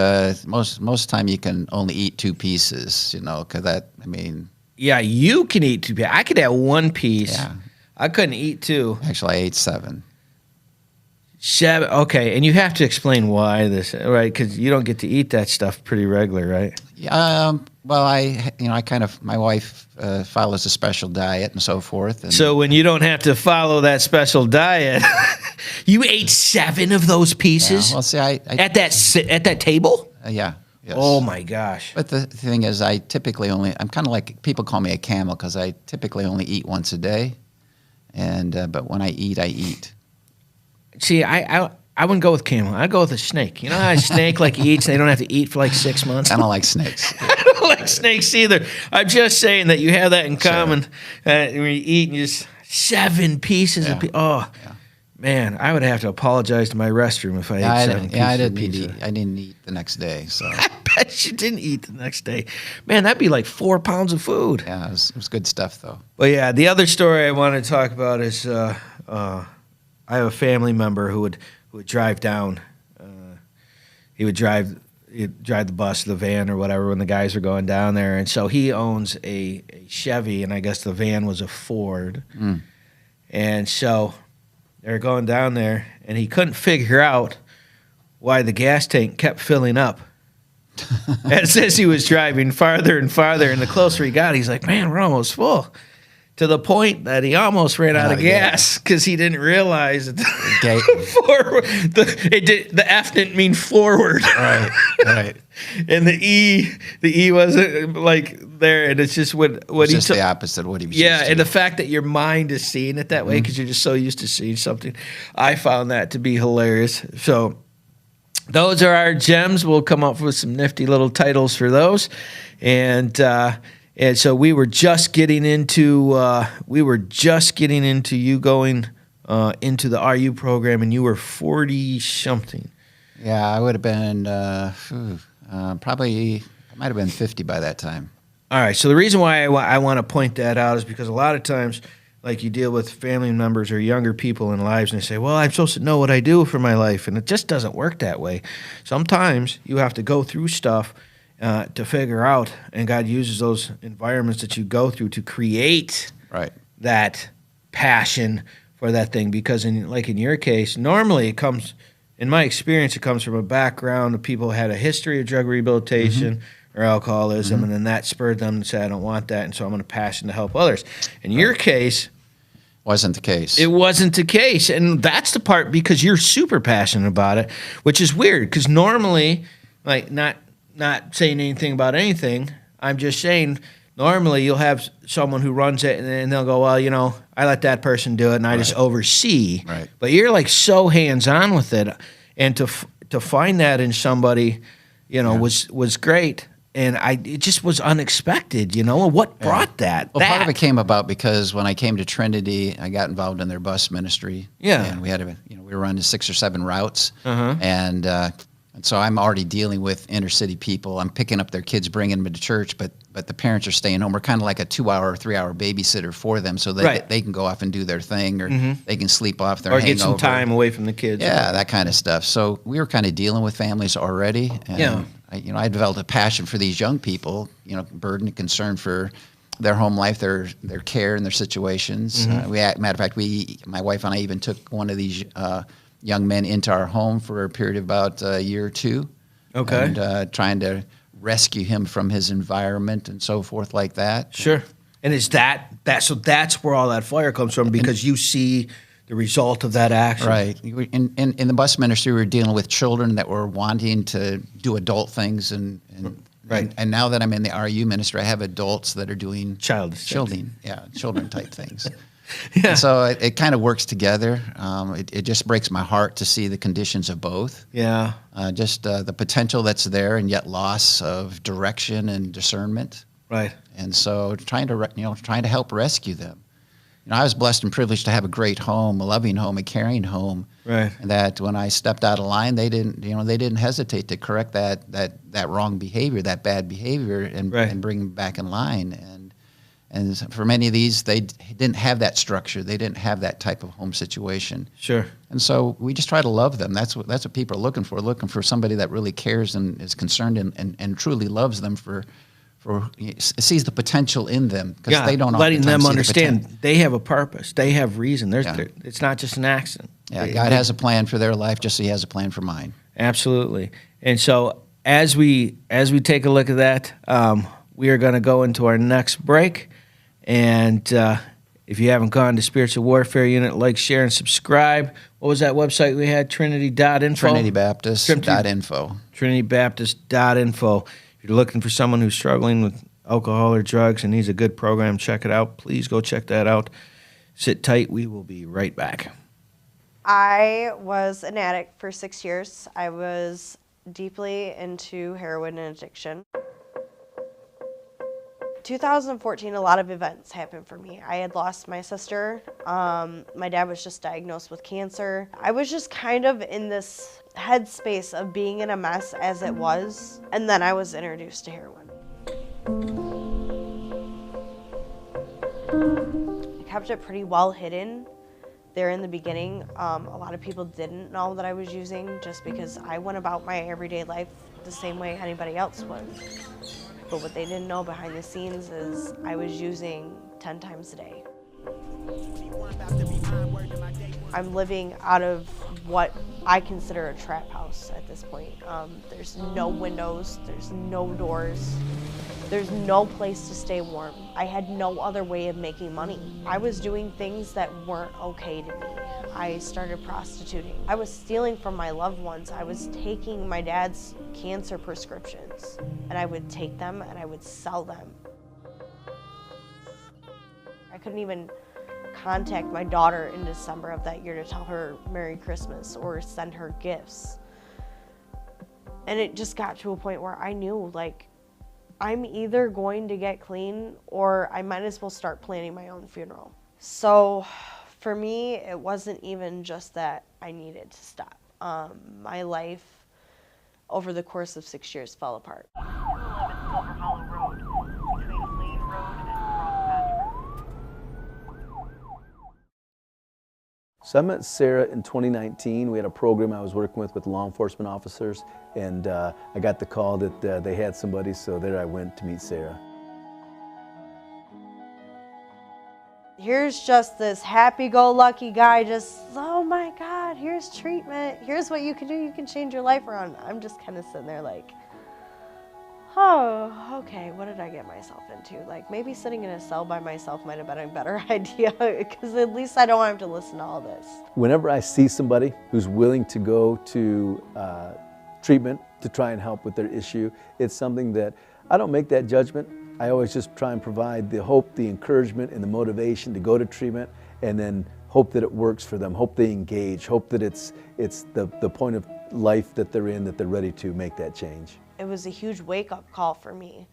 most time you can only eat 2 pieces, because Yeah, you can eat 2 pieces. I could have 1 piece. Yeah. I couldn't eat 2. Actually, I ate 7. 7, okay, and you have to explain why this, right? Because you don't get to eat that stuff pretty regular, right? Yeah. Well, my wife follows a special diet and so forth. And so when you don't have to follow that special diet, you ate 7 of those pieces. Yeah, well, see, I at that table. Yeah. Yes. Oh my gosh! But the thing is, I'm kind of like, people call me a camel because I typically only eat once a day, and but when I eat. See, I wouldn't go with camel. I'd go with a snake. You know how a snake eats and they don't have to eat for like 6 months? I don't like snakes. I don't like snakes either. I'm just saying that you have that in common. When you eat and just 7 pieces of pizza. Oh, man, I would have to apologize to my restroom if I ate 7 pieces of pizza. I didn't eat the next day. So I bet you didn't eat the next day. Man, that'd be like 4 pounds of food. Yeah, it was good stuff, though. Well, yeah, the other story I want to talk about is I have a family member who would drive down. He would drive the bus, the van, or whatever when the guys were going down there. And so he owns a Chevy, and I guess the van was a Ford. And so they were going down there, and he couldn't figure out why the gas tank kept filling up. As he was driving farther and farther, and the closer he got, he's like, man, we're almost full. To the point that he almost ran out of gas because he didn't realize that the F didn't mean forward. Right. And the E wasn't like there, and it's just what it's just the opposite of what he was used to. And the fact that your mind is seeing it that way because you're just so used to seeing something, I found that to be hilarious. So those are our gems. We'll come up with some nifty little titles for those. And so we were just getting into you going into the RU program, and you were 40 something. Yeah, I would have been probably, I might have been 50 by that time. All right. So the reason why I want to point that out is because a lot of times, like, you deal with family members or younger people in lives, and they say, well, I'm supposed to know what I do for my life. And it just doesn't work that way. Sometimes you have to go through stuff to figure out, and God uses those environments that you go through to create that passion for that thing. Because in your case, normally it comes, in my experience, it comes from a background of people who had a history of drug rehabilitation or alcoholism, and then that spurred them to say, I don't want that, and so I'm going to passion to help others. In your case, wasn't the case. It wasn't the case, and that's the part, because you're super passionate about it, which is weird, because normally, like, not saying anything about anything, I'm just saying, normally you'll have someone who runs it, and then they'll go, well, I let that person do it, and I just oversee. Right. But you're, like, so hands-on with it, and to find that in somebody, was great. And it just was unexpected, What brought that? Well, part of it came about because when I came to Trinity, I got involved in their bus ministry. Yeah. And we had we were running 6 or 7 routes. And so I'm already dealing with inner city people. I'm picking up their kids, bringing them to church, but the parents are staying home. We're kind of like a 2-hour or 3-hour babysitter for them, so that they can go off and do their thing, or they can sleep off their hangover. Or get some time away from the kids. Yeah, that kind of stuff. So we were kind of dealing with families already. And I developed a passion for these young people, burden and concern for their home life, their care and their situations. Matter of fact, my wife and I even took one of these young men into our home for a period of about a year or two. Okay. And trying to rescue him from his environment and so forth like that. Sure. And is so that's where all that fire comes from, because you see the result of that action. Right. In the bus ministry, we were dealing with children that were wanting to do adult things, and now that I'm in the RU ministry, I have adults that are doing children type things. Yeah. And so it kind of works together. It just breaks my heart to see the conditions of both. Yeah. Just the potential that's there, and yet loss of direction and discernment. Right. And so trying to help rescue them. I was blessed and privileged to have a great home, a loving home, a caring home. Right. And that when I stepped out of line, they didn't hesitate to correct that wrong behavior, that bad behavior, and bring them back in line. And for many of these, they didn't have that structure. They didn't have that type of home situation. Sure. And so we just try to love them. That's what people are looking for somebody that really cares and is concerned and truly loves them for sees the potential in them, because they don't letting them understand they have a purpose, they have reason. It's not just an accident. Yeah, God has a plan for their life, just as He has a plan for mine. Absolutely. And so as we take a look at that, we are going to go into our next break. And if you haven't gone to Spiritual Warfare Unit, like, share, and subscribe. What was that website we had? Trinity.info? TrinityBaptist.info. TrinityBaptist.info. If you're looking for someone who's struggling with alcohol or drugs and needs a good program, check it out. Please go check that out. Sit tight. We will be right back. I was an addict for 6 years. I was deeply into heroin and addiction. 2014, a lot of events happened for me. I had lost my sister. My dad was just diagnosed with cancer. I was just kind of in this headspace of being in a mess as it was, and then I was introduced to heroin. I kept it pretty well hidden there in the beginning. A lot of people didn't know that I was using, just because I went about my everyday life the same way anybody else would. But what they didn't know behind the scenes is I was using 10 times a day. I'm living out of what I consider a trap house at this point. There's no windows, there's no doors, there's no place to stay warm. I had no other way of making money. I was doing things that weren't okay to me. I started prostituting. I was stealing from my loved ones. I was taking my dad's cancer prescriptions, and I would take them and I would sell them. I couldn't even contact my daughter in December of that year to tell her Merry Christmas or send her gifts. And it just got to a point where I knew, like, I'm either going to get clean or I might as well start planning my own funeral. So for me, it wasn't even just that I needed to stop. My life over the course of 6 years fell apart. 411 Silver Hollow Road, between Lane Road and Cross Patch Road. So I met Sarah in 2019. We had a program I was working with law enforcement officers, and I got the call that they had somebody, so there I went to meet Sarah. Here's just this happy-go-lucky guy just, oh my God, here's treatment. Here's what you can do. You can change your life around. I'm just kind of sitting there like, oh, okay, what did I get myself into? Like, maybe sitting in a cell by myself might have been a better idea, because at least I don't have to listen to all this. Whenever I see somebody who's willing to go to treatment to try and help with their issue, it's something that I don't make that judgment. I always just try and provide the hope, the encouragement, and the motivation to go to treatment, and then hope that it works for them, hope they engage, hope that it's the point of life that they're in, that they're ready to make that change. It was a huge wake-up call for me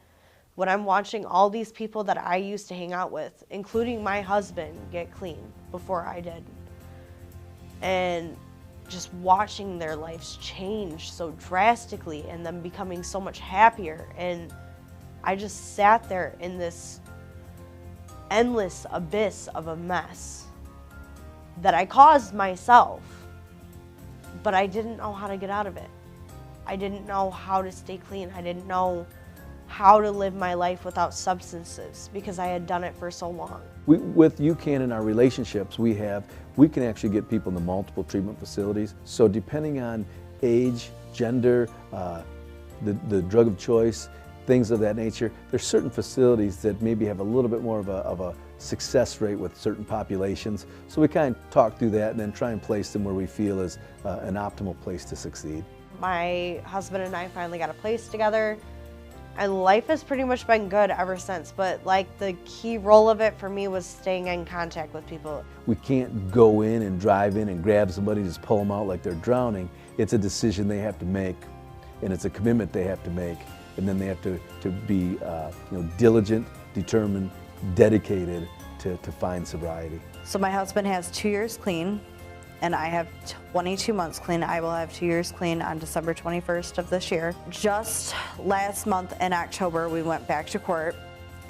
when I'm watching all these people that I used to hang out with, including my husband, get clean before I did. And just watching their lives change so drastically and them becoming so much happier. And I just sat there in this endless abyss of a mess that I caused myself, but I didn't know how to get out of it. I didn't know how to stay clean. I didn't know how to live my life without substances because I had done it for so long. With UCAN and our relationships we can actually get people into multiple treatment facilities. So depending on age, gender, the drug of choice, things of that nature, there's certain facilities that maybe have a little bit more of a success rate with certain populations. So we kind of talk through that and then try and place them where we feel is an optimal place to succeed. My husband and I finally got a place together, and life has pretty much been good ever since, but like the key role of it for me was staying in contact with people. We can't go in and drive in and grab somebody and just pull them out like they're drowning. It's a decision they have to make, and it's a commitment they have to make, and then they have to be diligent, determined, dedicated to find sobriety. So my husband has 2 years clean, and I have 22 months clean. I will have 2 years clean on December 21st of this year. Just last month in October, we went back to court.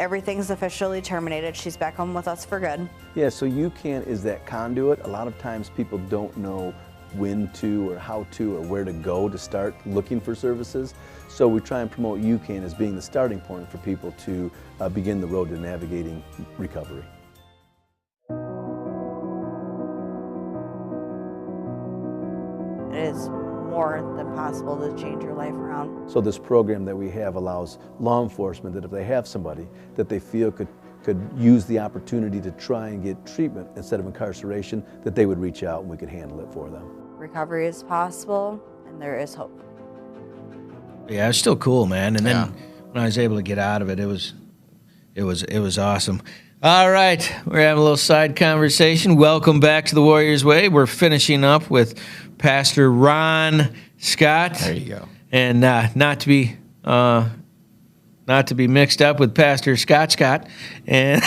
Everything's officially terminated. She's back home with us for good. Yeah, so UCAN is that conduit. A lot of times people don't know when to or how to or where to go to start looking for services. So we try and promote UCAN as being the starting point for people to begin the road to navigating recovery. It is more than possible to change your life around. So this program that we have allows law enforcement that if they have somebody that they feel could use the opportunity to try and get treatment instead of incarceration, that they would reach out and we could handle it for them. Recovery is possible, and there is hope. Yeah, it's still cool, man. And then when I was able to get out of it, it was awesome. All right, we're having a little side conversation. Welcome back to the Warrior's Way. We're finishing up with Pastor Ron Scott. There you go. And not to be mixed up with Pastor Scott. And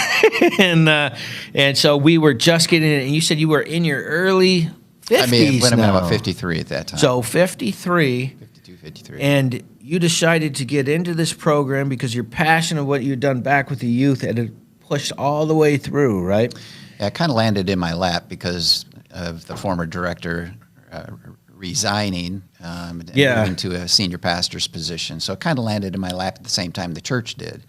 and so we were just getting in, and you said you were in your early 50s. I mean, when I'm now. about 53 at that time. So 53. 52, 53. And you decided to get into this program because your passion of what you'd done back with the youth had pushed all the way through, right? Yeah, it kind of landed in my lap because of the former director resigning and moving to a senior pastor's position. So it kind of landed in my lap at the same time the church did.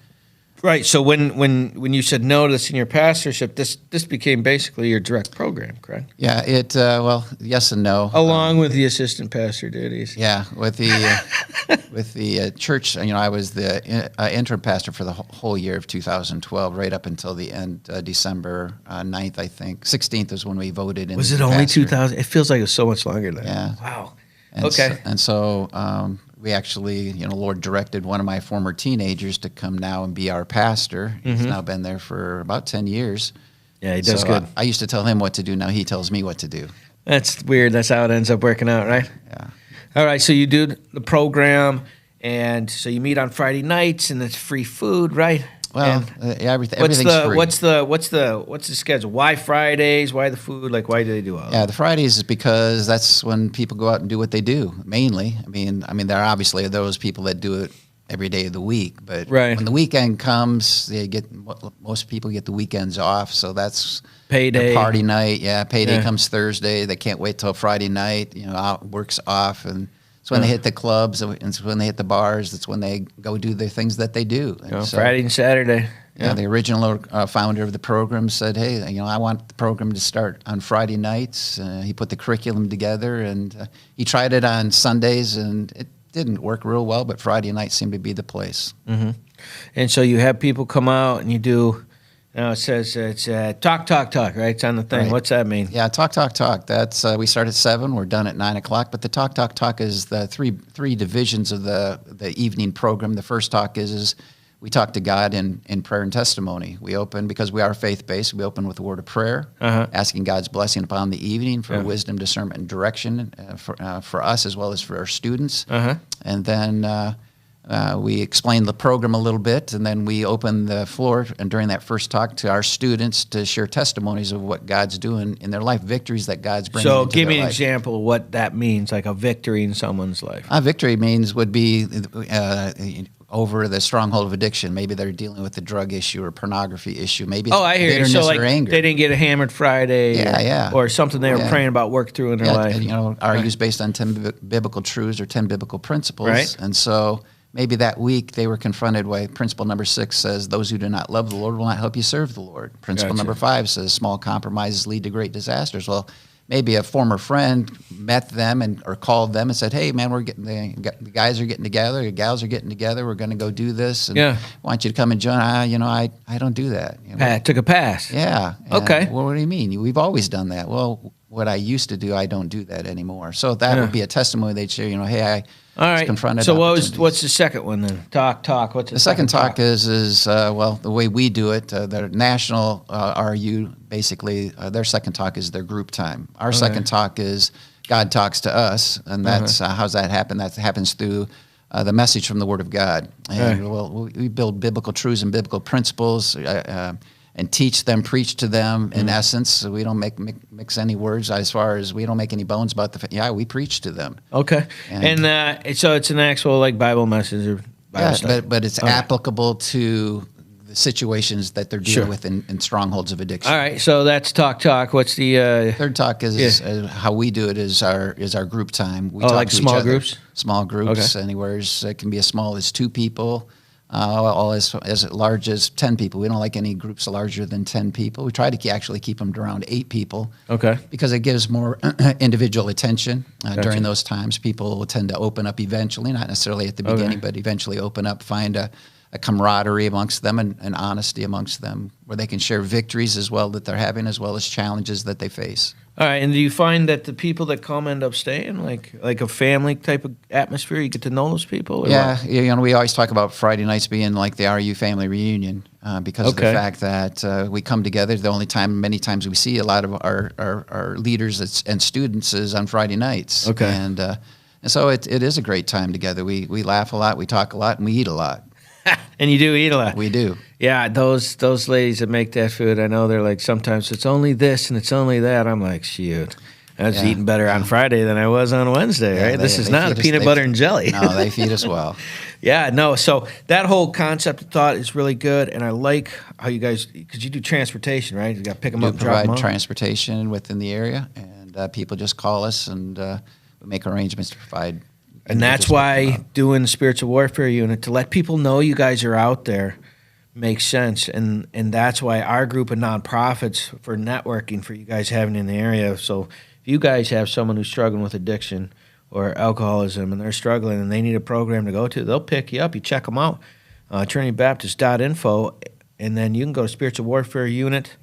Right. So when you said no to the senior pastorship, this became basically your direct program, correct? Yeah, well, yes and no. Along with the assistant pastor duties. Yeah, with the church, I was the interim pastor for the whole year of 2012, right up until the end, December 9th, I think. 16th is when we voted. Was it only 2000? It feels like it was so much longer than that. Yeah. Wow. And okay. So we actually, Lord directed one of my former teenagers to come now and be our pastor. He's now been there for about 10 years. Yeah, he does good. I used to tell him what to do. Now he tells me what to do. That's weird. That's how it ends up working out, right? Yeah. All right, so you do the program, and so you meet on Friday nights, and it's free food, right? Well, everything's free. What's the schedule? Why Fridays? Why the food? Like, why do they do all that? Yeah, the Fridays is because that's when people go out and do what they do, mainly. I mean, there are obviously those people that do it every day of the week, but when the weekend comes, most people get the weekends off, so that's payday, party night. Yeah, payday comes Thursday. They can't wait till Friday night. Work's off, and it's when they hit the clubs, and it's when they hit the bars. That's when they go do the things that they do. And so, Friday and Saturday. Yeah, the original founder of the program said, "Hey, I want the program to start on Friday nights." He put the curriculum together, and he tried it on Sundays, and it didn't work real well. But Friday night seemed to be the place. Mm-hmm. And so you have people come out, and you do. It says it's talk, right? It's on the thing. Right. What's that mean? Yeah, talk. That's we start at 7. We're done at 9 o'clock. But the talk is the three divisions of the evening program. The first talk is we talk to God in prayer and testimony. We open, because we are faith-based, we open with a word of prayer, asking God's blessing upon the evening for wisdom, discernment, and direction for us as well as for our students. And then we explain the program a little bit, and then we open the floor and during that first talk to our students to share testimonies of what God's doing in their life, victories that God's bringing into their life. So give me an example of what that means, like a victory in someone's life. Victory would be over the stronghold of addiction. Maybe they're dealing with the drug issue or pornography issue. Maybe it's I hear you. bitterness So like or anger. they didn't get a hammered Friday or something they were praying about work through in their life. And, argues based on 10 biblical truths or 10 biblical principles. Right. And so maybe that week they were confronted by principle number 6 says, those who do not love the Lord will not help you serve the Lord. Principle number 5 says, small compromises lead to great disasters. Well, maybe a former friend met them or called them and said, "Hey, man, the guys are getting together, the gals are getting together. We're going to go do this, and I want you to come and join." I don't do that. Took a pass. Yeah. Okay. Well, what do you mean? We've always done that. Well, what I used to do, I don't do that anymore. So that would be a testimony they'd share. Hey, all right. Confronted. So what's the second one then? Talk. What's the second talk is the way we do it. The national RU basically their second talk is their group time. Our second talk is God talks to us, and that's how's that happen? That happens through the message from the Word of God. And we build biblical truths and biblical principles. And teach them, preach to them. In essence, so we don't mix any words as far as we don't make any bones about we preach to them. Okay, and so it's an actual Bible message or Bible study. but it's applicable to the situations that they're dealing with in strongholds of addiction. All right, so that's talk. What's the third talk is how we do it is our group time. We talk like to small each other. groups? Small groups, anywhere. It can be as small as 2 people. All as large as 10 people. We don't like any groups larger than 10 people. We try to actually keep them to around 8 people. Okay. Because it gives more individual attention during those times. People will tend to open up eventually, not necessarily at the beginning, but eventually open up, find a camaraderie amongst them and honesty amongst them where they can share victories as well that they're having as well as challenges that they face. All right, and do you find that the people that come end up staying, like a family type of atmosphere? You get to know those people? We always talk about Friday nights being like the RU family reunion because of the fact that we come together. The only time, many times we see a lot of our leaders and students is on Friday nights. Okay. And so it is a great time together. We laugh a lot, we talk a lot, and we eat a lot. And you do eat a lot. We do. Yeah, those ladies that make that food, I know they're like, sometimes it's only this and it's only that. I'm like, shoot. I was eating better on Friday than I was on Wednesday, right? This is not a peanut butter and jelly. No, they feed us well. So that whole concept of thought is really good, and I like how you guys, because you do transportation, right? You got to pick them up and drop them provide off. Transportation within the area, and people just call us, and we make arrangements to provide. And that's why doing the spiritual warfare unit, to let people know you guys are out there, makes sense. And that's why our group of nonprofits for networking for you guys having in the area. So if you guys have someone who's struggling with addiction or alcoholism and they're struggling and they need a program to go to, they'll pick you up. You check them out, TrinityBaptist.info, and then you can go to Spiritual Warfare Unit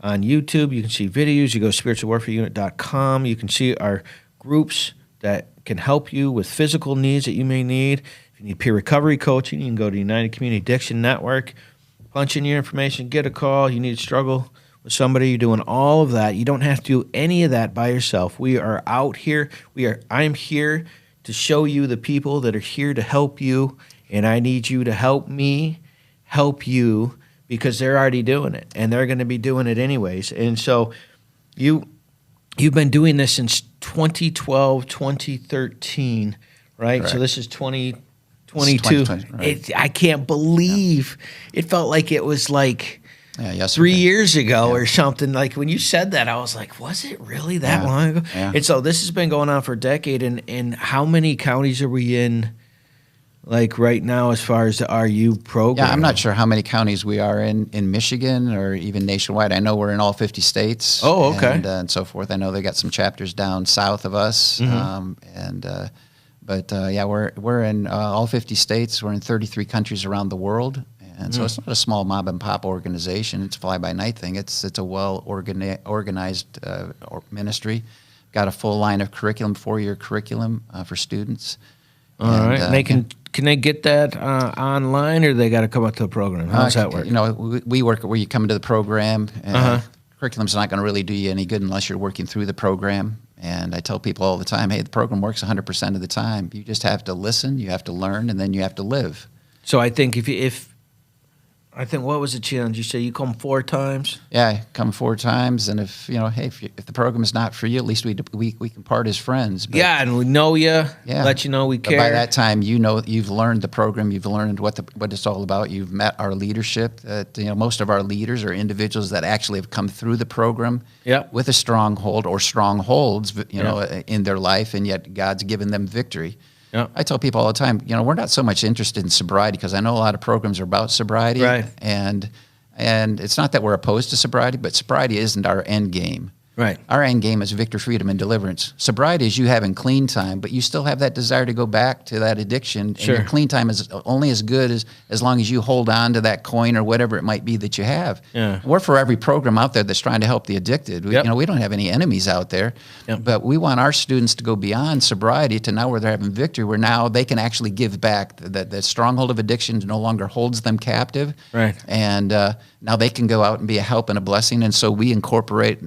on YouTube. You can see videos. You go to spiritualwarfareunit.com. You can see our groups that can help you with physical needs that you may need. If you need peer recovery coaching, you can go to United Community Addiction Network, punch in your information, get a call. You need to struggle with somebody, you're doing all of that. You don't have to do any of that by yourself. We are out here. I'm here to show you the people that are here to help you, and I need you to help me help you, because they're already doing it, and they're going to be doing it anyways. And so you've been doing this since 2012, 2013, right? Correct. So this is 2022. 2020, right. I can't believe it felt like it was like yesterday. 3 years ago or something. Like when you said that, I was like, was it really that long ago? Yeah. And so this has been going on for a decade. And how many counties are we in, like right now, as far as the RU program? Yeah, I'm not sure how many counties we are in Michigan or even nationwide. I know we're in all 50 states. Oh, okay. And so forth. I know they got some chapters down south of us. But we're in all 50 states. We're in 33 countries around the world. And so it's not a small mom and pop organization. It's a fly by night thing. It's a well organized ministry. Got a full line of curriculum, 4-year curriculum for students. All right. And they can they get that online, or they got to come up to the program? How does that work? You know, we work where you come into the program. Curriculum's not going to really do you any good unless you're working through the program. And I tell people all the time, hey, the program works 100% of the time. You just have to listen, you have to learn, and then you have to live. So I think I think what was the challenge? You say you come 4 times? Yeah, I come 4 times, and if the program is not for you, at least we can part as friends. But, and we know you, let you know we care. But by that time, you've learned the program, you've learned what it's all about. You've met our leadership. Most of our leaders are individuals that actually have come through the program with a stronghold or strongholds, in their life, and yet God's given them victory. Yeah. I tell people all the time, we're not so much interested in sobriety, because I know a lot of programs are about sobriety, right. And it's not that we're opposed to sobriety, but sobriety isn't our end game. Right. Our end game is victory, freedom, and deliverance. Sobriety is you having clean time, but you still have that desire to go back to that addiction. Sure. And your clean time is only as good as long as you hold on to that coin or whatever it might be that you have. Yeah. We're for every program out there that's trying to help the addicted. We don't have any enemies out there, but we want our students to go beyond sobriety to now where they're having victory, where now they can actually give back. The stronghold of addiction no longer holds them captive. Right. And now they can go out and be a help and a blessing. And so we incorporate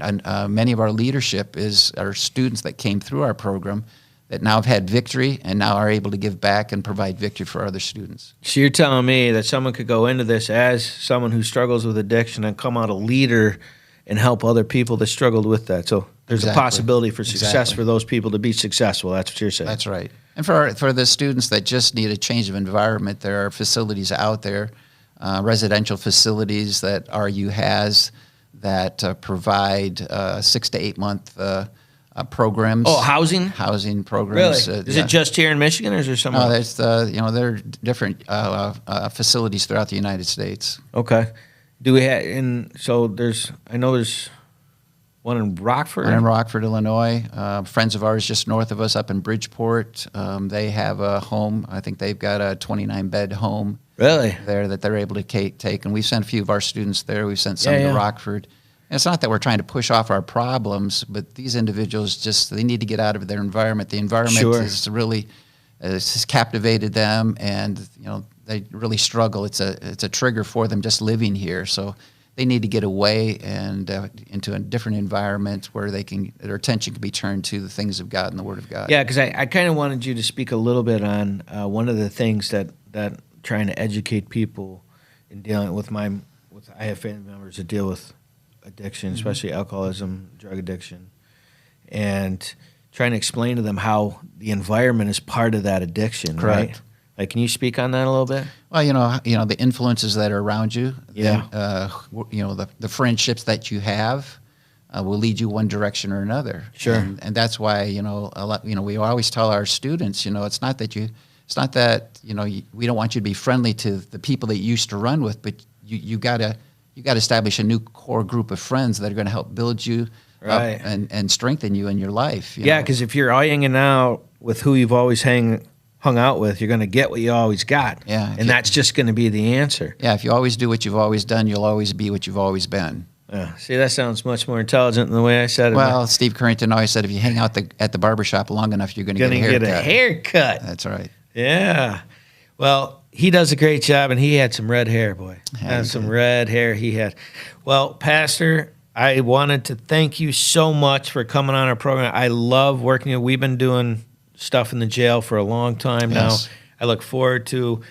many of our leadership is our students that came through our program that now have had victory and now are able to give back and provide victory for other students. So you're telling me that someone could go into this as someone who struggles with addiction and come out a leader and help other people that struggled with that. So there's a possibility for success for those people to be successful. That's what you're saying. That's right. And for the students that just need a change of environment, there are facilities out there, residential facilities that RU has, that provide 6 to 8 month programs. Oh, housing programs. Really? Is it just here in Michigan, or is there somewhere? No, there's there are different facilities throughout the United States. Okay. Do we have I know there's one in Rockford. One in Rockford, Illinois. Friends of ours just north of us up in Bridgeport. They have a home. I think they've got a 29-bed home. Really? There that they're able to take. And we've sent a few of our students there. We've sent some to Rockford. And it's not that we're trying to push off our problems, but these individuals they need to get out of their environment. The environment is really has captivated them, and they really struggle. It's a trigger for them just living here. So they need to get away and into a different environment where their attention can be turned to the things of God and the Word of God. Yeah, because I kind of wanted you to speak a little bit on one of the things that trying to educate people in dealing with I have family members that deal with addiction, especially alcoholism, drug addiction, and trying to explain to them how the environment is part of that addiction. Correct. Right? Like, can you speak on that a little bit? Well, the influences that are around you. Yeah. The friendships that you have will lead you one direction or another. Sure. And that's why we always tell our students, it's not that we don't want you to be friendly to the people that you used to run with, but you got to establish a new core group of friends that are going to help build you up and strengthen you in your life. Yeah, because if you're hanging out with who you've always hung out with, you're going to get what you always got. Yeah, and that's just going to be the answer. Yeah, if you always do what you've always done, you'll always be what you've always been. See, that sounds much more intelligent than the way I said it. Well, Steve Currington always said if you hang out at the barbershop long enough, you're going to get a haircut. That's right. Yeah. Well, he does a great job, and he had some red hair, boy. Red hair he had. Well, Pastor, I wanted to thank you so much for coming on our program. I love working with you. We've been doing stuff in the jail for a long time Yes. now. I look forward to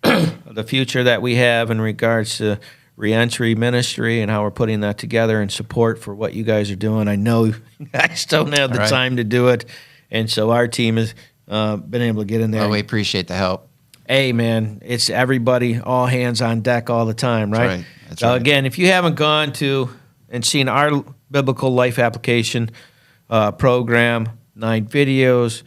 the future that we have in regards to reentry ministry and how we're putting that together and support for what you guys are doing. I know you guys don't have the Right. time to do it, and so our team has been able to get in there. Well, we appreciate the help. Hey, man, it's everybody, all hands on deck all the time, right? right. That's So right. again, if you haven't gone to and seen our biblical life application program, 9 videos,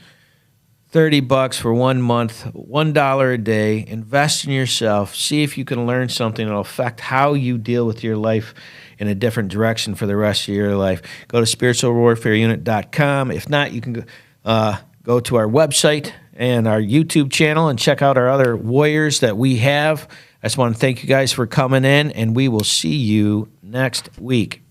$30 for 1 month, $1 a day. Invest in yourself. See if you can learn something that'll affect how you deal with your life in a different direction for the rest of your life. Go to spiritualwarfareunit.com. If not, you can go to our website and our YouTube channel and check out our other warriors that we have. I just want to thank you guys for coming in, and we will see you next week.